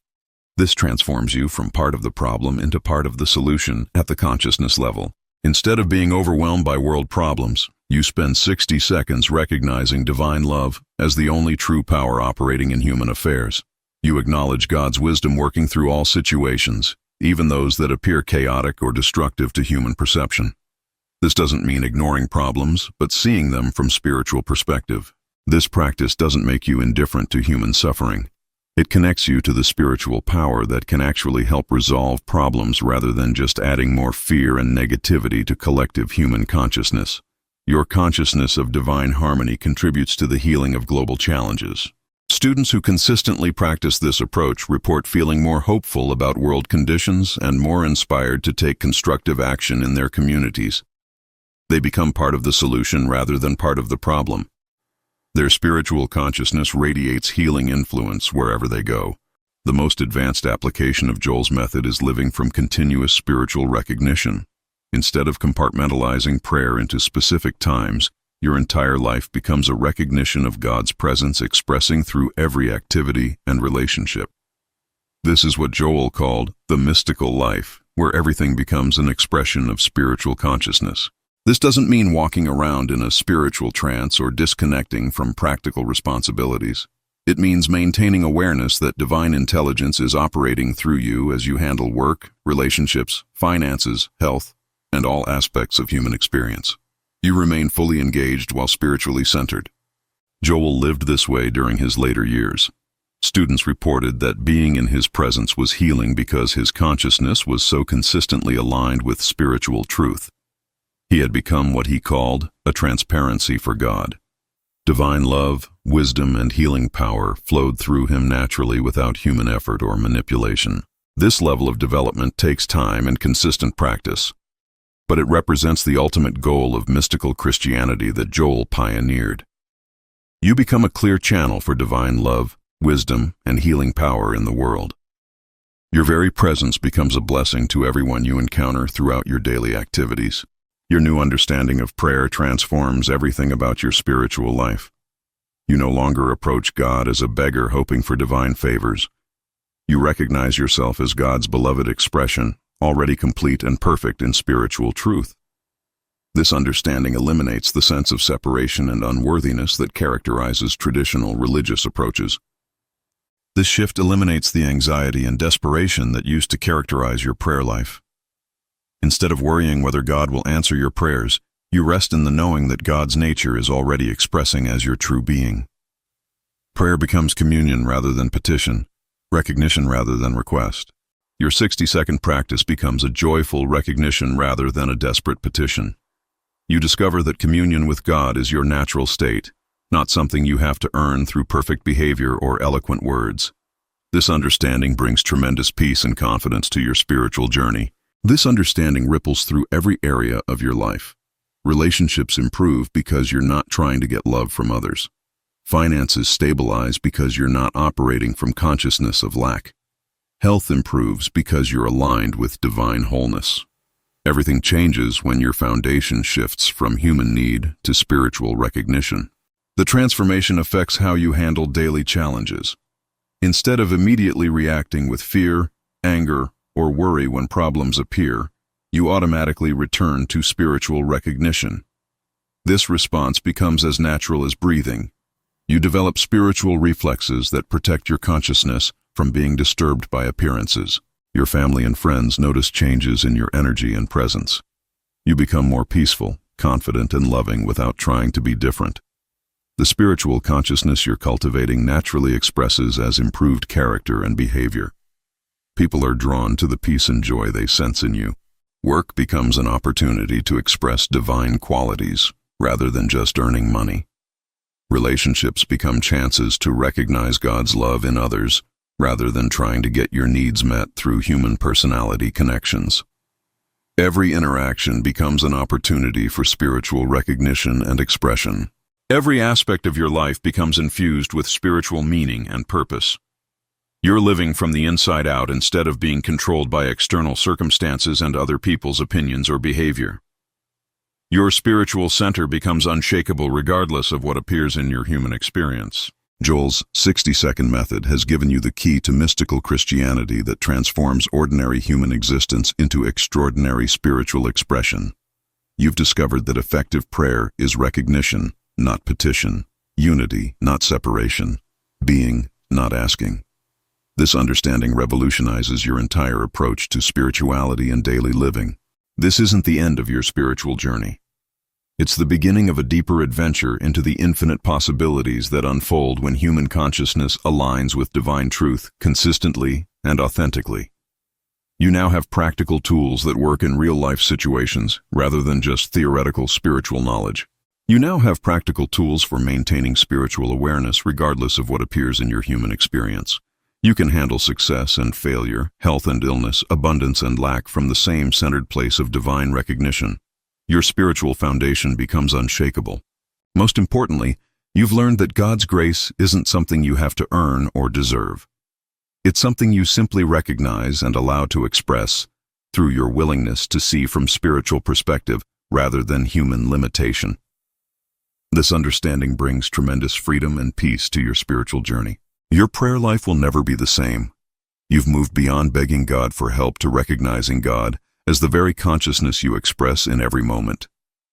This transforms you from part of the problem into part of the solution at the consciousness level. Instead of being overwhelmed by world problems, you spend 60 seconds recognizing divine love as the only true power operating in human affairs. You acknowledge God's wisdom working through all situations, even those that appear chaotic or destructive to human perception. This doesn't mean ignoring problems, but seeing them from spiritual perspective. This practice doesn't make you indifferent to human suffering. It connects you to the spiritual power that can actually help resolve problems rather than just adding more fear and negativity to collective human consciousness. Your consciousness of divine harmony contributes to the healing of global challenges. Students who consistently practice this approach report feeling more hopeful about world conditions and more inspired to take constructive action in their communities. They become part of the solution rather than part of the problem. Their spiritual consciousness radiates healing influence wherever they go. The most advanced application of Joel's method is living from continuous spiritual recognition. Instead of compartmentalizing prayer into specific times, your entire life becomes a recognition of God's presence expressing through every activity and relationship. This is what Joel called the mystical life, where everything becomes an expression of spiritual consciousness. This doesn't mean walking around in a spiritual trance or disconnecting from practical responsibilities. It means maintaining awareness that divine intelligence is operating through you as you handle work, relationships, finances, health, and all aspects of human experience. You remain fully engaged while spiritually centered. Joel lived this way during his later years. Students reported that being in his presence was healing because his consciousness was so consistently aligned with spiritual truth. He had become what he called a transparency for God. Divine love, wisdom, and healing power flowed through him naturally without human effort or manipulation. This level of development takes time and consistent practice, but it represents the ultimate goal of mystical Christianity that Joel pioneered. You become a clear channel for divine love, wisdom, and healing power in the world. Your very presence becomes a blessing to everyone you encounter throughout your daily activities. Your new understanding of prayer transforms everything about your spiritual life. You no longer approach God as a beggar hoping for divine favors. You recognize yourself as God's beloved expression, already complete and perfect in spiritual truth. This understanding eliminates the sense of separation and unworthiness that characterizes traditional religious approaches. This shift eliminates the anxiety and desperation that used to characterize your prayer life. Instead of worrying whether God will answer your prayers, you rest in the knowing that God's nature is already expressing as your true being. Prayer becomes communion rather than petition, recognition rather than request. Your 60-second practice becomes a joyful recognition rather than a desperate petition. You discover that communion with God is your natural state, not something you have to earn through perfect behavior or eloquent words. This understanding brings tremendous peace and confidence to your spiritual journey. This understanding ripples through every area of your life. Relationships improve because you're not trying to get love from others. Finances stabilize because you're not operating from consciousness of lack. Health improves because you're aligned with divine wholeness. Everything changes when your foundation shifts from human need to spiritual recognition. The transformation affects how you handle daily challenges. Instead of immediately reacting with fear, anger, or worry when problems appear, you automatically return to spiritual recognition. This response becomes as natural as breathing. You develop spiritual reflexes that protect your consciousness from being disturbed by appearances. Your family and friends notice changes in your energy and presence. You become more peaceful, confident, and loving without trying to be different. The spiritual consciousness you're cultivating naturally expresses as improved character and behavior. People are drawn to the peace and joy they sense in you. Work becomes an opportunity to express divine qualities rather than just earning money. Relationships become chances to recognize God's love in others, rather than trying to get your needs met through human personality connections. Every interaction becomes an opportunity for spiritual recognition and expression. Every aspect of your life becomes infused with spiritual meaning and purpose. You're living from the inside out instead of being controlled by external circumstances and other people's opinions or behavior. Your spiritual center becomes unshakable regardless of what appears in your human experience. Joel's 60-second method has given you the key to mystical Christianity that transforms ordinary human existence into extraordinary spiritual expression. You've discovered that effective prayer is recognition, not petition, unity, not separation, being, not asking. This understanding revolutionizes your entire approach to spirituality and daily living. This isn't the end of your spiritual journey. It's the beginning of a deeper adventure into the infinite possibilities that unfold when human consciousness aligns with divine truth consistently and authentically. You now have practical tools that work in real-life situations rather than just theoretical spiritual knowledge. You now have practical tools for maintaining spiritual awareness regardless of what appears in your human experience. You can handle success and failure, health and illness, abundance and lack from the same centered place of divine recognition. Your spiritual foundation becomes unshakable. Most importantly, you've learned that God's grace isn't something you have to earn or deserve. It's something you simply recognize and allow to express through your willingness to see from spiritual perspective rather than human limitation. This understanding brings tremendous freedom and peace to your spiritual journey. Your prayer life will never be the same. You've moved beyond begging God for help to recognizing God as the very consciousness you express in every moment.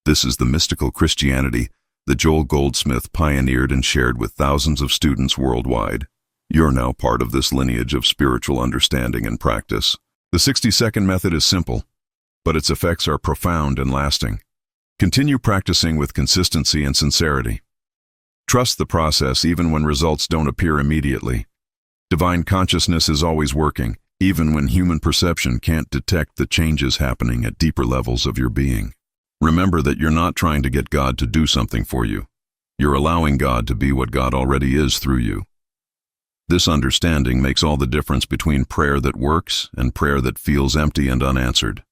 This is the mystical Christianity that Joel Goldsmith pioneered and shared with thousands of students worldwide. You're now part of this lineage of spiritual understanding and practice. The 60-second method is simple, but its effects are profound and lasting. Continue practicing with consistency and sincerity. Trust the process even when results don't appear immediately. Divine consciousness is always working, even when human perception can't detect the changes happening at deeper levels of your being. Remember that you're not trying to get God to do something for you. You're allowing God to be what God already is through you. This understanding makes all the difference between prayer that works and prayer that feels empty and unanswered.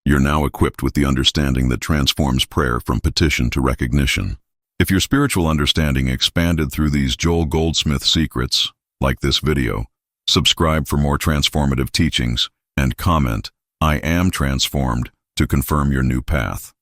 You're now equipped with the understanding that transforms prayer from petition to recognition. If your spiritual understanding expanded through these Joel Goldsmith secrets, like this video, subscribe for more transformative teachings, and comment, "I am transformed," to confirm your new path.